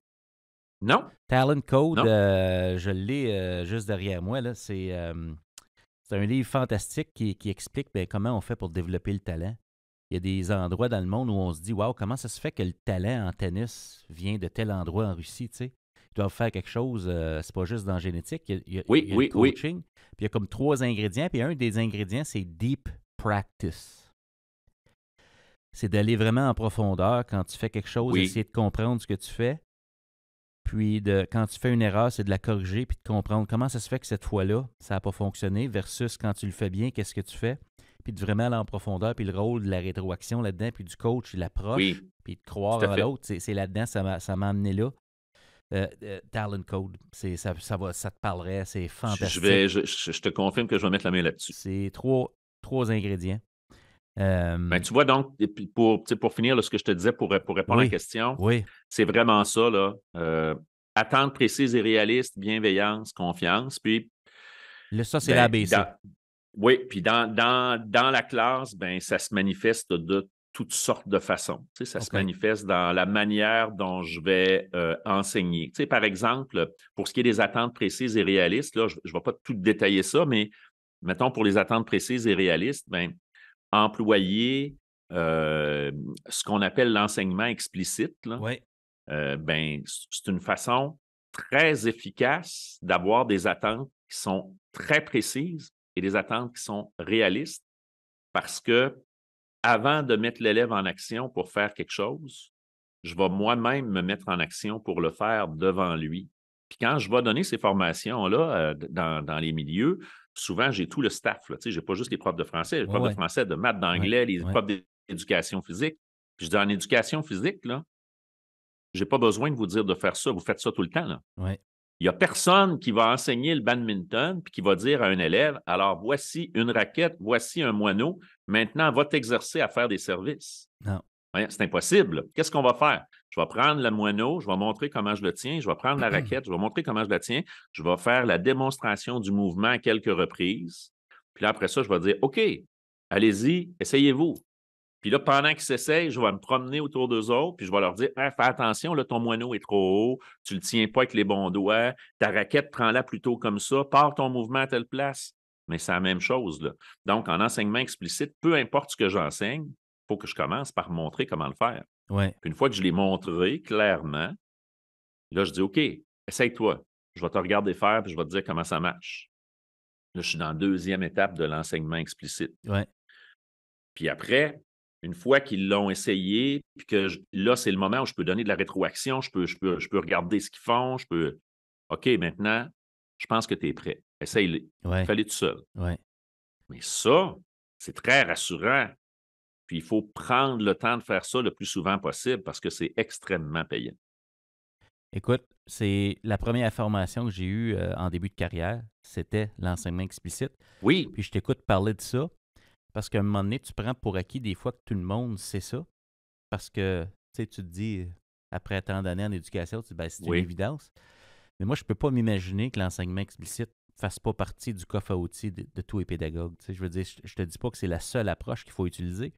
non, Talent Code, non. je l'ai juste derrière moi, là. C'est un livre fantastique qui explique ben, comment on fait pour développer le talent. Il y a des endroits dans le monde où on se dit, waouh, comment ça se fait que le talent en tennis vient de tel endroit en Russie, tu sais? Ils doivent faire quelque chose, c'est pas juste dans la génétique, Oui, il y a le oui, oui. coaching, puis il y a comme 3 ingrédients, puis un des ingrédients, c'est deep practice. C'est d'aller vraiment en profondeur quand tu fais quelque chose, Oui, essayer de comprendre ce que tu fais, puis quand tu fais une erreur, c'est de la corriger, puis de comprendre comment ça se fait que cette fois-là, ça n'a pas fonctionné, versus quand tu le fais bien, qu'est-ce que tu fais, puis de vraiment aller en profondeur, puis le rôle de la rétroaction là-dedans, puis du coach, l'approche, oui, puis de croire tout à en fait. l'autre, c'est là-dedans, ça m'a amené là. Talent Code, ça te parlerait, c'est fantastique. Je te confirme que je vais mettre la main là-dessus. C'est trois ingrédients. Ben, Euh, tu vois donc, et puis tu sais, pour finir, là, ce que je te disais pour répondre à la oui, question, oui. c'est vraiment ça, là. Attentes précises et réalistes, bienveillance, confiance. Puis, Ça, c'est ben, l'ABC. oui, puis dans la classe, ben, ça se manifeste de toutes sortes de façons. Tu sais, ça se OK. manifeste dans la manière dont je vais enseigner. Tu sais, par exemple, pour ce qui est des attentes précises et réalistes, là, je ne vais pas tout détailler ça, mais mettons pour les attentes précises et réalistes, ben, employer ce qu'on appelle l'enseignement explicite, là, Oui. ben, c'est une façon très efficace d'avoir des attentes qui sont très précises et des attentes qui sont réalistes parce que avant de mettre l'élève en action pour faire quelque chose, je vais moi-même me mettre en action pour le faire devant lui. Puis quand je vais donner ces formations-là dans les milieux, souvent j'ai tout le staff. Là, tu sais, je n'ai pas juste les profs de français, les Oui, profs de oui. français, de maths, Oui. d'anglais, les Oui. profs d'éducation physique. Puis je dis en éducation physique, là, j'ai pas besoin de vous dire de faire ça, vous faites ça tout le temps, là. Oui. Il n'y a personne qui va enseigner le badminton puis qui va dire à un élève, alors voici une raquette, voici un moineau, maintenant va t'exercer à faire des services. Non. Ouais, c'est impossible. Qu'est-ce qu'on va faire? Je vais prendre le moineau, je vais montrer comment je le tiens, je vais prendre la raquette, je vais montrer comment je la tiens, je vais faire la démonstration du mouvement à quelques reprises. Puis là, après ça, je vais dire, OK, allez-y, essayez-vous. Puis là, pendant qu'ils s'essayent, je vais me promener autour d'eux autres, puis je vais leur dire, hey, fais attention, là, ton moineau est trop haut, tu ne le tiens pas avec les bons doigts, ta raquette, prends-la plutôt comme ça, pars ton mouvement à telle place. Mais c'est la même chose, là. Donc, en enseignement explicite, peu importe ce que j'enseigne, il faut que je commence par montrer comment le faire. Ouais. Puis une fois que je l'ai montré clairement, là, je dis, OK, essaye-toi. Je vais te regarder faire, puis je vais te dire comment ça marche. Là, je suis dans la deuxième étape de l'enseignement explicite. Ouais. Puis après, une fois qu'ils l'ont essayé, puis que là, c'est le moment où je peux donner de la rétroaction, je peux regarder ce qu'ils font, je peux. OK, maintenant, je pense que tu es prêt. Essaye-les. Ouais. Fais-les tout seul. Ouais. Mais ça, c'est très rassurant. Puis il faut prendre le temps de faire ça le plus souvent possible parce que c'est extrêmement payant. Écoute, c'est la première formation que j'ai eue en début de carrière, c'était l'enseignement explicite. Oui, Puis je t'écoute parler de ça parce qu'à un moment donné, tu prends pour acquis des fois que tout le monde sait ça. Parce que, tu sais, tu te dis, après tant d'années en éducation, tu dis, ben, c'est une oui, évidence. Mais moi, je ne peux pas m'imaginer que l'enseignement explicite ne fasse pas partie du coffre à outils de tous les pédagogues. Tu sais, je veux dire, je ne te dis pas que c'est la seule approche qu'il faut utiliser,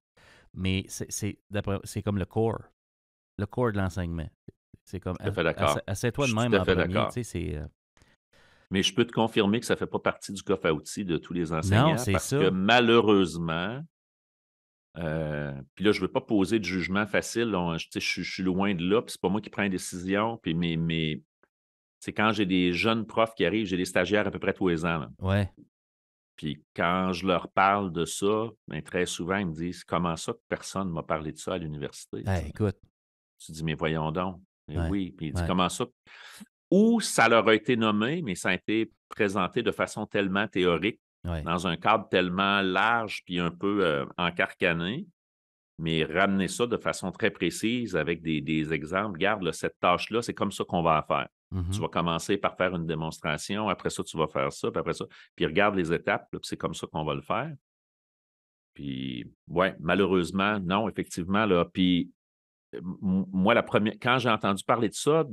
mais c'est comme le core de l'enseignement. C'est comme, tout à fait d'accord. assieds-toi Je de suis même tout à en fait premier. d'accord. Tu sais, c'est, Mais je peux te confirmer que ça ne fait pas partie du coffre à outils de tous les non, enseignants c'est parce que ça. malheureusement, puis là, je ne veux pas poser de jugement facile. Tu sais, je suis loin de là, puis c'est pas moi qui prends les décisions. Puis c'est quand j'ai des jeunes profs qui arrivent, j'ai des stagiaires à peu près tous les ans, là. Ouais. Puis quand je leur parle de ça, ben, très souvent, ils me disent comment ça que personne ne m'a parlé de ça à l'université? Tu sais? Écoute, Tu dis, mais voyons donc. Mais ouais, oui. Puis il dit ouais, comment ça? Ou ça leur a été nommé, mais ça a été présenté de façon tellement théorique, ouais. dans un cadre tellement large puis un peu encarcané. Mais ramener ça de façon très précise avec des exemples. Regarde, là, cette tâche-là, c'est comme ça qu'on va la faire. Tu Mhm. vas commencer par faire une démonstration, après ça, tu vas faire ça, puis après ça. Puis regarde les étapes, là, puis c'est comme ça qu'on va le faire. Puis, ouais, malheureusement, non, effectivement, là. Puis, moi, quand j'ai entendu parler de ça,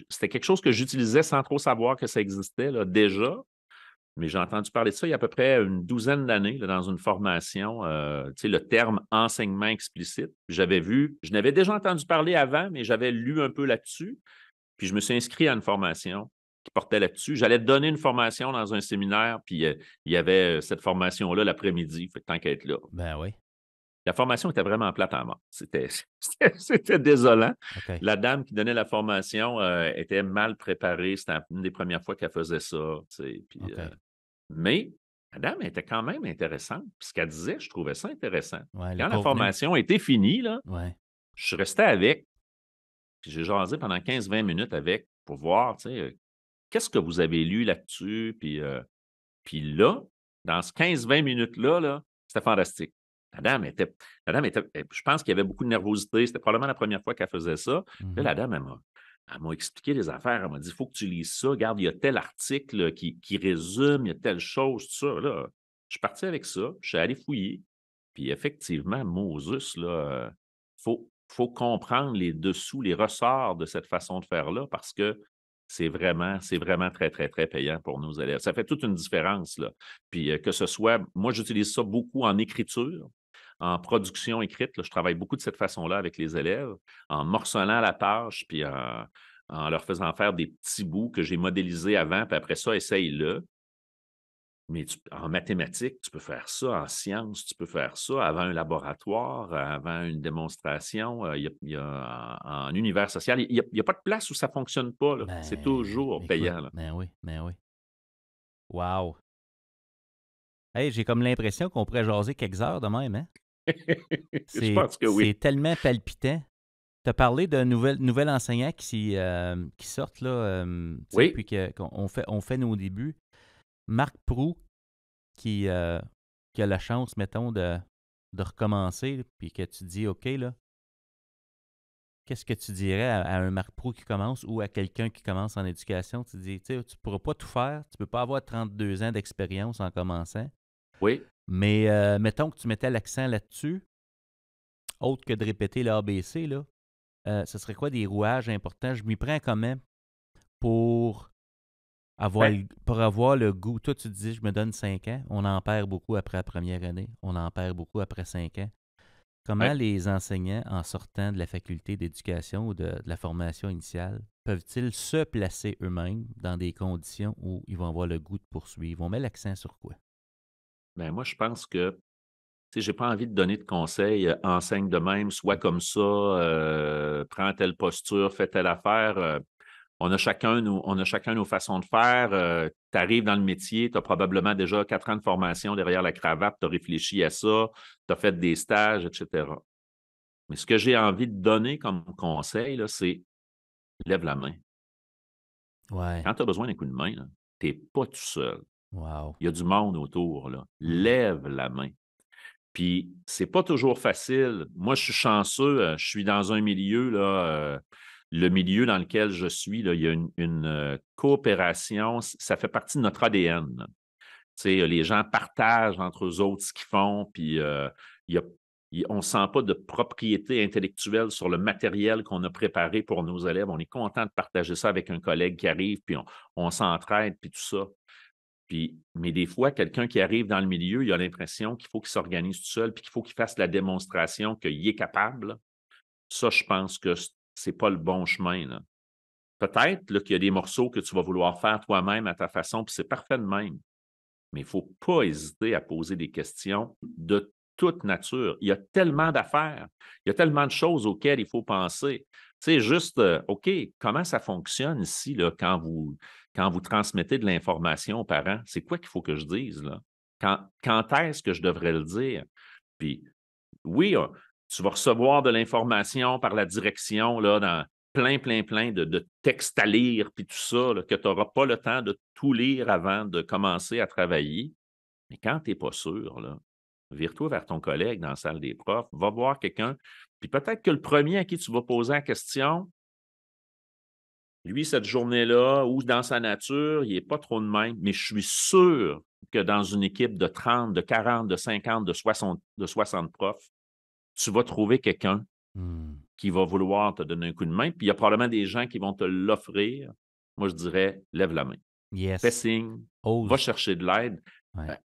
c'était quelque chose que j'utilisais sans trop savoir que ça existait, là, déjà. Mais j'ai entendu parler de ça il y a à peu près une douzaine d'années là, dans une formation, tu sais, le terme enseignement explicite. Je n'avais déjà entendu parler avant, mais j'avais lu un peu là-dessus. Puis je me suis inscrit à une formation qui portait là-dessus. J'allais donner une formation dans un séminaire, puis il y avait cette formation-là l'après-midi, fait que tant qu'à être là. Ben oui. La formation était vraiment plate en mort. C'était désolant. OK. La dame qui donnait la formation était mal préparée. C'était une des premières fois qu'elle faisait ça. Tu sais, puis, OK. mais la dame était quand même intéressante. Puis ce qu'elle disait, je trouvais ça intéressant. Ouais, le Quand la contenu. formation était finie, là, Ouais. je suis resté avec. Puis j'ai jasé pendant 15-20 minutes avec pour voir, tu sais, qu'est-ce que vous avez lu là-dessus? Puis là, dans ce 15-20 minutes-là, là, c'était fantastique. La dame était, je pense qu'il y avait beaucoup de nervosité. C'était probablement la première fois qu'elle faisait ça. Là, Mhm. la dame, elle m'a expliqué les affaires. Elle m'a dit, il faut que tu lises ça. Regarde, il y a tel article là, qui résume, il y a telle chose, tout ça. Là, je suis parti avec ça. Je suis allé fouiller. Puis effectivement, Moses, là, faut comprendre les dessous, les ressorts de cette façon de faire-là parce que c'est vraiment très, très, très payant pour nos élèves. Ça fait toute une différence, là. Puis que ce soit, moi, j'utilise ça beaucoup en écriture, en production écrite. Là, je travaille beaucoup de cette façon-là avec les élèves, en morcellant la tâche, puis en leur faisant faire des petits bouts que j'ai modélisés avant, puis après ça, essaye-le. Mais en mathématiques, tu peux faire ça, en sciences, tu peux faire ça avant un laboratoire, avant une démonstration. En univers social, il y a pas de place où ça ne fonctionne pas, là. C'est toujours Écoute, payant, là. ben oui, ben oui. Wow. Hey, j'ai comme l'impression qu'on pourrait jaser quelques heures de même, hein? Je C'est, pense que c'est oui. tellement palpitant. Tu as parlé de nouvelles enseignants qui sortent, là, tu sais, Oui, puis qu'on fait nos débuts. Marc Proulx, qui, euh, qui a la chance, mettons, de recommencer, puis que tu dis, OK, là, qu'est-ce que tu dirais à un Marc Pro qui commence ou à quelqu'un qui commence en éducation? Tu dis, tu ne pourras pas tout faire, tu ne peux pas avoir 32 ans d'expérience en commençant, Oui. mais mettons que tu mettais l'accent là-dessus, autre que de répéter l'ABC, là, ce serait quoi des rouages importants? Je m'y prends quand même pour avoir le goût. Toi, tu te dis, je me donne 5 ans. On en perd beaucoup après la première année. On en perd beaucoup après 5 ans. Comment Ouais. les enseignants, en sortant de la faculté d'éducation ou de la formation initiale, peuvent-ils se placer eux-mêmes dans des conditions où ils vont avoir le goût de poursuivre? Ils vont mettre l'accent sur quoi? Ben, moi, je pense que, tu sais, j'ai pas envie de donner de conseils, enseigne de même, sois comme ça, prends telle posture, fais telle affaire. On a chacun nos façons de faire. Tu arrives dans le métier, tu as probablement déjà 4 ans de formation derrière la cravate, tu as réfléchi à ça, tu as fait des stages, etc. Mais ce que j'ai envie de donner comme conseil, là, c'est lève la main. Ouais. Quand tu as besoin d'un coup de main, tu n'es pas tout seul. Wow. Il y a du monde autour. Là. Hmm. Lève la main. Puis, c'est pas toujours facile. Moi, je suis chanceux. Je suis dans un milieu, là, le milieu dans lequel je suis, là, il y a une coopération. Ça fait partie de notre ADN. Là. Tu sais, les gens partagent entre eux autres ce qu'ils font, puis il y a- on ne sent pas de propriété intellectuelle sur le matériel qu'on a préparé pour nos élèves. On est content de partager ça avec un collègue qui arrive, puis on s'entraide, puis tout ça. Mais des fois, quelqu'un qui arrive dans le milieu, il a l'impression qu'il faut qu'il s'organise tout seul, puis qu'il faut qu'il fasse la démonstration qu'il est capable. Ça, je pense que c'est pas le bon chemin. Là. Peut-être là, qu'il y a des morceaux que tu vas vouloir faire toi-même à ta façon, puis c'est parfait de même. Mais il ne faut pas hésiter à poser des questions de toute nature. Il y a tellement d'affaires, il y a tellement de choses auxquelles il faut penser. Tu sais, juste, OK, comment ça fonctionne ici là, quand vous transmettez de l'information aux parents? C'est quoi qu'il faut que je dise? Là? Quand est-ce que je devrais le dire? Puis, oui, tu vas recevoir de l'information par la direction là, dans plein de textes à lire, puis tout ça, là, que tu n'auras pas le temps de tout lire avant de commencer à travailler. Mais quand tu n'es pas sûr, là, vire-toi vers ton collègue dans la salle des profs, va voir quelqu'un, puis peut-être que le premier à qui tu vas poser la question, lui, cette journée-là, ou dans sa nature, il n'est pas trop de même, mais je suis sûr que dans une équipe de 30, de 40, de 50, de 60 profs, tu vas trouver quelqu'un Hmm. qui va vouloir te donner un coup de main, puis il y a probablement des gens qui vont te l'offrir. Moi, je dirais, lève la main. Fais Yes. signe, va Ose. chercher de l'aide. Ouais.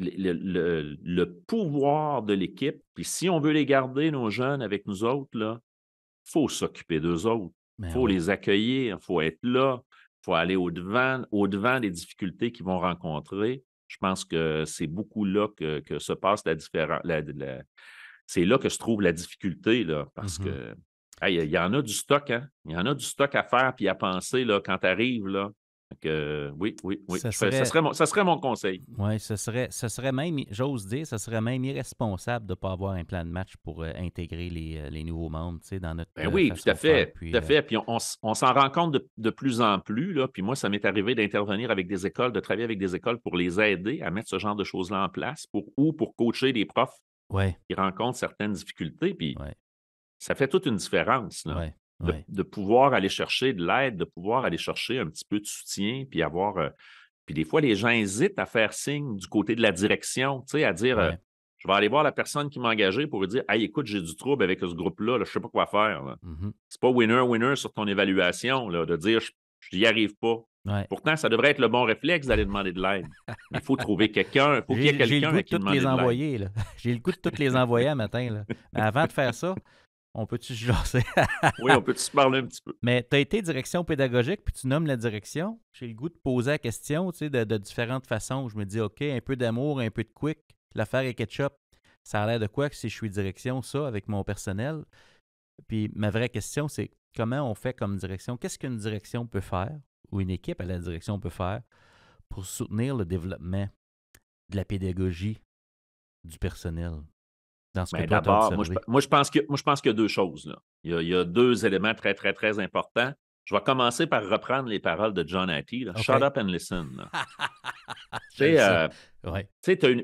Euh, le pouvoir de l'équipe, puis si on veut les garder, nos jeunes, avec nous autres, là, il faut s'occuper d'eux autres. Il Ben faut oui. les accueillir, il faut être là, il faut aller au-devant des difficultés qu'ils vont rencontrer. Je pense que c'est beaucoup là que se passe la différence. C'est là que se trouve la difficulté, là, parce Mhm. que hey, il y en a du stock, hein? Il y en a du stock à faire puis à penser là, quand tu arrives, là. Fait que, oui. Ça Ça serait, serait mon conseil. ouais, ce serait même, j'ose dire, ça serait même irresponsable de ne pas avoir un plan de match pour intégrer les nouveaux membres, tu sais, dans notre Ben oui, tout façon à de faire. fait, Puis, tout à fait. Puis on s'en rend compte de plus en plus, là. Puis moi, ça m'est arrivé d'intervenir avec des écoles, de travailler avec des écoles pour les aider à mettre ce genre de choses-là en place ou pour coacher des profs ouais, qui rencontrent certaines difficultés. Puis ouais, ça fait toute une différence, là, ouais, de, ouais, de pouvoir aller chercher de l'aide, de pouvoir aller chercher un petit peu de soutien, puis avoir. Puis des fois, les gens hésitent à faire signe du côté de la direction, tu sais, à dire ouais. je vais aller voir la personne qui m'a engagé pour lui dire hey, écoute, j'ai du trouble avec ce groupe-là, là, je ne sais pas quoi faire. Là. Mhm. C'est pas winner-winner sur ton évaluation, là, de dire je n'y arrive pas. Ouais. Pourtant, ça devrait être le bon réflexe d'aller demander de l'aide. Mais il faut trouver quelqu'un, il faut qu'il y ait J'ai le quelqu'un goût à de qui toutes les demander de l'aide. envoyer, là. J'ai le goût de toutes les envoyer un matin, là. Mais avant de faire ça, on peut-tu se jaser? Oui, on peut se parler un petit peu. Mais tu as été direction pédagogique, puis tu nommes la direction. J'ai le goût de poser la question, tu sais, de différentes façons. Je me dis, OK, un peu d'amour, un peu de quick. L'affaire est ketchup. Ça a l'air de quoi que si je suis direction, ça, avec mon personnel? Puis ma vraie question, c'est comment on fait comme direction? Qu'est-ce qu'une direction peut faire, ou une équipe à la direction peut faire, pour soutenir le développement de la pédagogie du personnel dans ce que Bien, toi, tu as d'abord, observé? moi, je pense qu'il y a deux choses. Là. Il y a deux éléments très, très, très importants. Je vais commencer par reprendre les paroles de John Hattie. Là. Shut OK. up and listen. Là. Tu J'aime sais, ça. Ouais,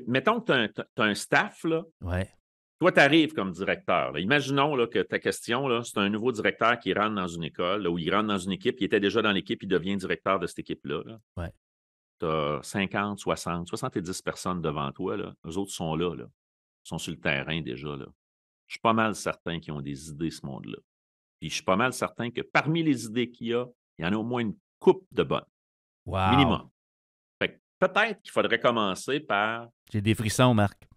mettons que tu as un staff, là, ouais, Toi, tu arrives comme directeur. Là. Imaginons là, que ta question, là, c'est un nouveau directeur qui rentre dans une école là, ou il rentre dans une équipe, il était déjà dans l'équipe, il devient directeur de cette équipe-là. Là. Ouais. Tu as 50, 60, 70 personnes devant toi. Là. Eux autres sont là, là. Ils sont sur le terrain déjà. Là. Je suis pas mal certain qu'ils ont des idées, ce monde-là. Puis je suis pas mal certain que parmi les idées qu'il y a, il y en a au moins une couple de bonnes, Wow! minimum. Fait que peut-être qu'il faudrait commencer par. J'ai des frissons, Marc.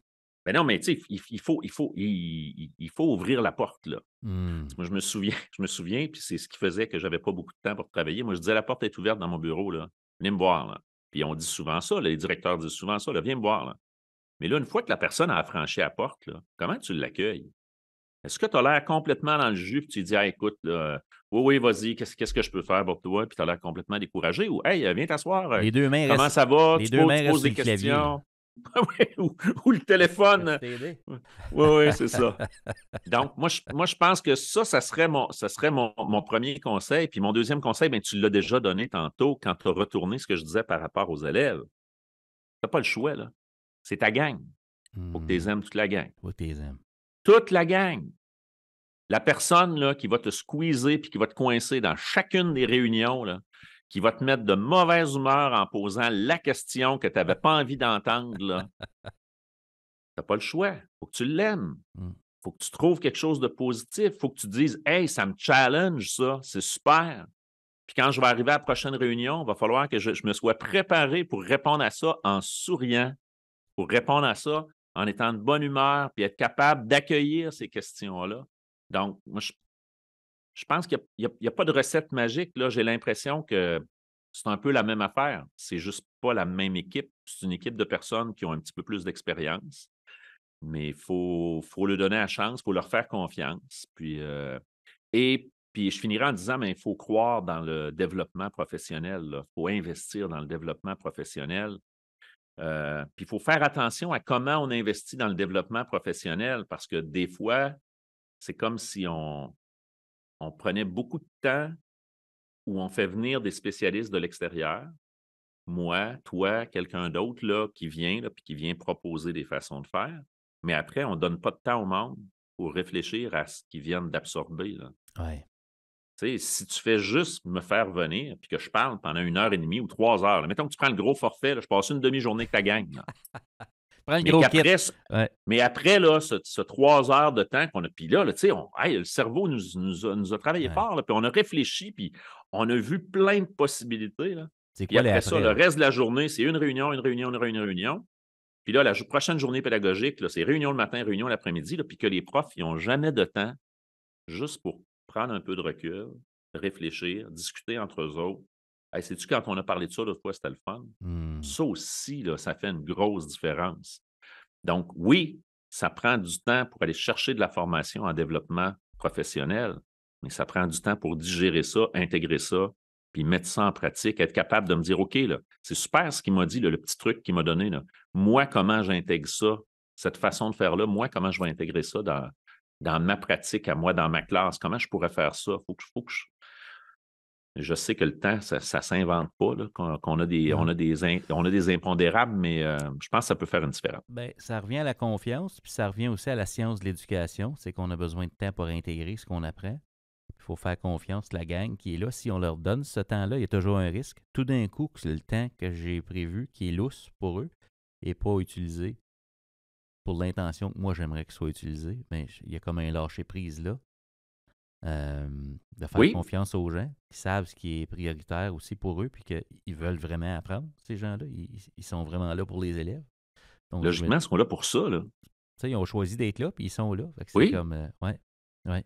Ben non, mais tu sais, il faut ouvrir la porte, là. Hmm. Moi, je me souviens, puis c'est ce qui faisait que j'avais pas beaucoup de temps pour travailler. Moi, je disais: «La porte est ouverte dans mon bureau, là. Venez me voir, là». Puis on dit souvent ça, là, les directeurs disent souvent ça, là: «Viens me voir, là». Mais là, une fois que la personne a franchi la porte, là, comment tu l'accueilles? Est-ce que tu as l'air complètement dans le jus, puis tu dis: «Ah, écoute, là, oui, oui, vas-y, qu'est-ce que je peux faire pour toi?» Puis tu as l'air complètement découragé ou: «Hey, viens t'asseoir, Les deux mains comment restent, ça va?» les Tu deux mains tu restent poses sur des le clavier, là. questions. Ouais, ou le Peux-tu téléphone. t'aider? Oui, oui, c'est ça. Donc, moi, je pense que ça serait mon premier conseil. Puis mon deuxième conseil, ben, tu l'as déjà donné tantôt quand tu as retourné ce que je disais par rapport aux élèves. Tu n'as pas le choix, là. C'est ta gang. Il faut que tu les Hmm. aimes, toute la gang. Toi, t'es aimes. Toute la gang. La personne là, qui va te squeezer puis qui va te coincer dans chacune des réunions, là, qui va te mettre de mauvaise humeur en posant la question que tu n'avais pas envie d'entendre, là, tu n'as pas le choix. Il faut que tu l'aimes. Hmm. Faut que tu trouves quelque chose de positif. Faut que tu dises: «Hey, ça me challenge ça, c'est super. Puis quand je vais arriver à la prochaine réunion, il va falloir que je me sois préparé pour répondre à ça en souriant, pour répondre à ça en étant de bonne humeur, puis être capable d'accueillir ces questions-là». Donc, moi, je pense qu'il y a pas de recette magique, là. J'ai l'impression que c'est un peu la même affaire. C'est juste pas la même équipe. C'est une équipe de personnes qui ont un petit peu plus d'expérience. Mais il faut leur donner la chance, il faut leur faire confiance. Puis je finirai en disant, mais il faut croire dans le développement professionnel. Il faut investir dans le développement professionnel. Puis il faut faire attention à comment on investit dans le développement professionnel parce que des fois, c'est comme si on prenait beaucoup de temps où on fait venir des spécialistes de l'extérieur. Moi, toi, quelqu'un d'autre là, qui vient, là, puis qui vient proposer des façons de faire. Mais après, on ne donne pas de temps au monde pour réfléchir à ce qu'ils viennent d'absorber. Là. Ouais. Tu sais, si tu fais juste me faire venir, puis que je parle pendant 1 heure et demie ou 3 heures, là, mettons que tu prends le gros forfait, là, je passe une demi-journée avec ta gang. Là. Prends le Mais gros kit. qu'après, Ouais. mais après là, ce 3 heures de temps qu'on a, puis là, tu sais, hey, le cerveau nous a travaillé Ouais. fort, là, puis on a réfléchi, puis on a vu plein de possibilités. Là. C'est Puis quoi les après ça, après, le là? reste de la journée, c'est une réunion, une réunion, une réunion, une réunion. Puis là, la prochaine journée pédagogique, là, c'est réunion le matin, réunion l'après-midi, là, puis que les profs, ils n'ont jamais de temps juste pour prendre un peu de recul, réfléchir, discuter entre eux autres. Hey, sais-tu, quand on a parlé de ça l'autre fois, c'était le fun? Hmm. Ça aussi, là, ça fait une grosse différence. Donc, oui, ça prend du temps pour aller chercher de la formation en développement professionnel, mais ça prend du temps pour digérer ça, intégrer ça, puis mettre ça en pratique, être capable de me dire, OK, là, c'est super ce qu'il m'a dit, là, le petit truc qu'il m'a donné. Là. Moi, comment j'intègre ça, cette façon de faire-là, moi, comment je vais intégrer ça dans ma pratique à moi, dans ma classe, comment je pourrais faire ça? Faut que je sais que le temps, ça ne s'invente pas, là, qu'on a des, Non. on a des impondérables, mais je pense que ça peut faire une différence. Ben, ça revient à la confiance, puis ça revient aussi à la science de l'éducation. C'est qu'on a besoin de temps pour intégrer ce qu'on apprend. Il faut faire confiance à la gang qui est là. Si on leur donne ce temps-là, il y a toujours un risque. Tout d'un coup, que c'est le temps que j'ai prévu, qui est lousse pour eux, et pas utilisé pour l'intention que moi j'aimerais qu'il soit utilisé. Mais il y a comme un lâcher-prise là. De faire Oui, confiance aux gens qui savent ce qui est prioritaire aussi pour eux, puis qu'ils veulent vraiment apprendre, ces gens-là. Ils sont vraiment là pour les élèves. Donc, logiquement, ils sont là pour ça, là. ils ont choisi d'être là, puis ils sont là. Fait que c'est Oui, comme, ouais, ouais.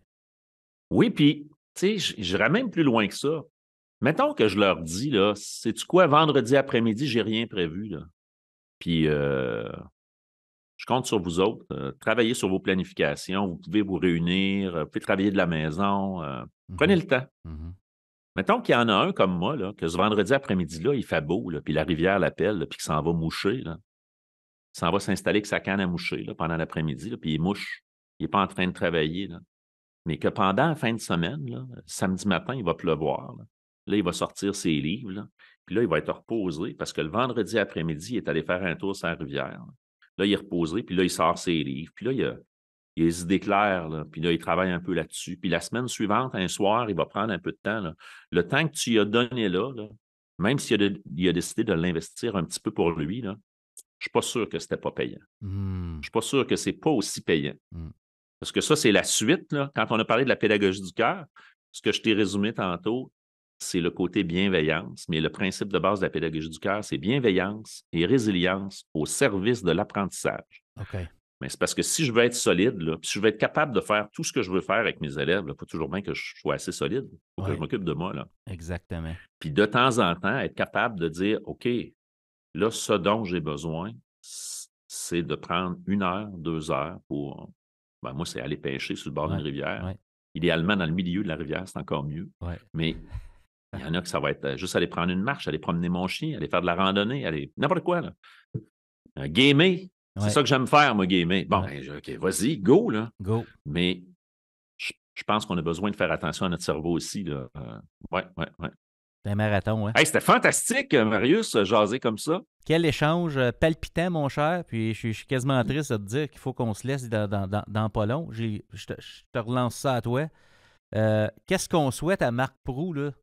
oui, puis, tu sais, j'irais même plus loin que ça. Mettons que je leur dis, là, sais-tu quoi, vendredi après-midi, j'ai rien prévu, là. Puis, je compte sur vous autres. Travaillez sur vos planifications. Vous pouvez vous réunir, vous pouvez travailler de la maison. Prenez Mhm, le temps. mhm. Mettons qu'il y en a un comme moi, là, que ce vendredi après-midi-là, il fait beau, là, puis la rivière l'appelle, là, puis qu'il s'en va moucher, là. Il s'en va s'installer avec sa canne à moucher là, pendant l'après-midi, là, puis il mouche. Il n'est pas en train de travailler. Là. Mais que pendant la fin de semaine, là, samedi matin, il va pleuvoir. Là. Là, il va sortir ses livres. Là. Puis là, il va être reposé parce que le vendredi après-midi, il est allé faire un tour sur la rivière. Là, il est reposé, puis là, il sort ses livres. Puis là, il a les idées claires, là, puis là, il travaille un peu là-dessus. Puis la semaine suivante, un soir, il va prendre un peu de temps. Là. Le temps que tu lui as donné là, même s'il il a décidé de l'investir un petit peu pour lui, là, je ne suis pas sûr que ce n'était pas payant. Je ne suis pas sûr que ce n'est pas aussi payant. Parce que ça, c'est la suite. Là. Quand on a parlé de la pédagogie du cœur, ce que je t'ai résumé tantôt, c'est le côté bienveillance. Mais le principe de base de la pédagogie du cœur, c'est bienveillance et résilience au service de l'apprentissage. OK. Mais c'est parce que si je veux être solide, là, si je veux être capable de faire tout ce que je veux faire avec mes élèves, il faut toujours bien que je sois assez solide. Il faut que je m'occupe de moi. Là. Exactement. Puis de temps en temps, être capable de dire, OK, là, ce dont j'ai besoin, c'est de prendre 1 heure, 2 heures pour... Ben, moi, c'est aller pêcher sur le bord d'une rivière. Ouais. Idéalement, dans le milieu de la rivière, c'est encore mieux. Ouais. Mais il y en a que ça va être juste aller prendre une marche, aller promener mon chien, aller faire de la randonnée, aller n'importe quoi. Là. Gamer, c'est ça que j'aime faire, moi, gamer. Bon, OK, vas-y, go, là. Go. Mais je pense qu'on a besoin de faire attention à notre cerveau aussi, là. Ouais. C'est un marathon, hein? Hey, c'était fantastique, Marius, jaser comme ça. Quel échange palpitant, mon cher. Puis je suis quasiment triste de te dire qu'il faut qu'on se laisse dans pas long. Je te relance ça à toi. Qu'est-ce qu'on souhaite à Marc Proulx,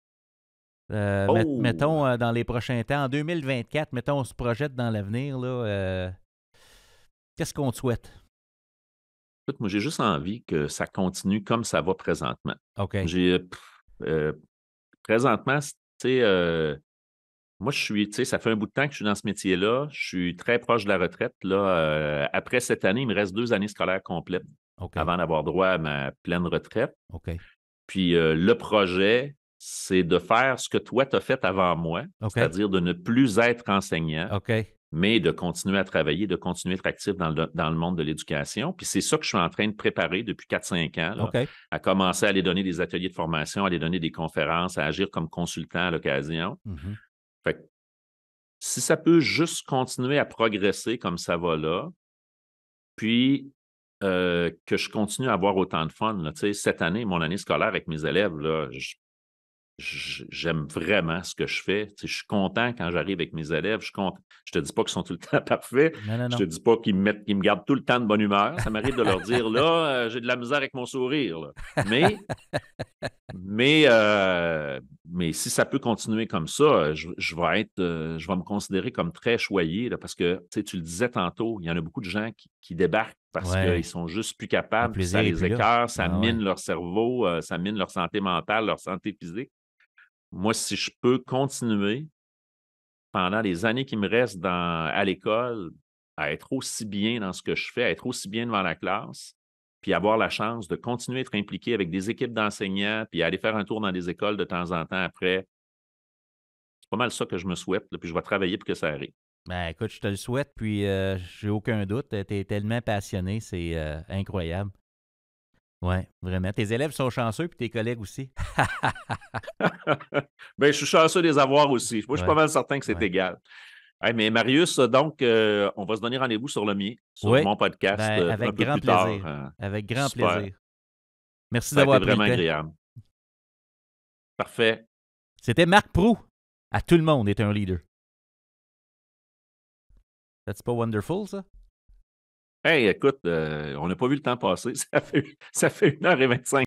là? Mettons, dans les prochains temps, en 2024, mettons, on se projette dans l'avenir, là. Qu'est-ce qu'on te souhaite? Écoute, moi, j'ai juste envie que ça continue comme ça va présentement. OK. Présentement, tu sais, moi, ça fait un bout de temps que je suis dans ce métier-là. Je suis très proche de la retraite. Là, après cette année, il me reste 2 années scolaires complètes avant d'avoir droit à ma pleine retraite. OK. Puis le projet, c'est de faire ce que toi, tu as fait avant moi, c'est-à-dire de ne plus être enseignant, mais de continuer à travailler, de continuer à être actif dans le monde de l'éducation. Puis c'est ça que je suis en train de préparer depuis 4-5 ans, là, à commencer à aller donner des ateliers de formation, à aller donner des conférences, à agir comme consultant à l'occasion. Fait que, si ça peut juste continuer à progresser comme ça va là, puis que je continue à avoir autant de fun. Là. Cette année, mon année scolaire avec mes élèves, là, j'aime vraiment ce que je fais. Je suis content quand j'arrive avec mes élèves. Je te dis pas qu'ils sont tout le temps parfaits. Non. Je te dis pas qu'ils me gardent tout le temps de bonne humeur. Ça m'arrive de leur dire, là, j'ai de la misère avec mon sourire. Là. Mais si ça peut continuer comme ça, je vais me considérer comme très choyé là, parce que tu le disais tantôt, il y en a beaucoup de gens qui débarquent parce qu'ils sont juste plus capables, ça les écœure, ça mine leur cerveau, ça mine leur santé mentale, leur santé physique. Moi, si je peux continuer pendant les années qui me restent à l'école à être aussi bien dans ce que je fais, à être aussi bien devant la classe, puis avoir la chance de continuer à être impliqué avec des équipes d'enseignants, puis aller faire un tour dans des écoles de temps en temps après, c'est pas mal ça que je me souhaite, là, puis je vais travailler pour que ça arrive. Ben, écoute, je te le souhaite, puis j'ai aucun doute. Tu es tellement passionné, c'est incroyable. Oui, vraiment. Tes élèves sont chanceux, puis tes collègues aussi. Bien, je suis chanceux de les avoir aussi. Moi, je suis pas mal certain que c'est égal. Hey, mais Marius, donc, on va se donner rendez-vous sur le mien, sur mon podcast, avec un peu grand plus plaisir. tard. Avec grand plaisir. Merci ça d'avoir été pris vraiment le temps. agréable. Parfait. C'était Marc Proulx. À tout le monde est un leader. C'est pas wonderful, ça? Hey, écoute, on n'a pas vu le temps passer. Ça fait 1h25.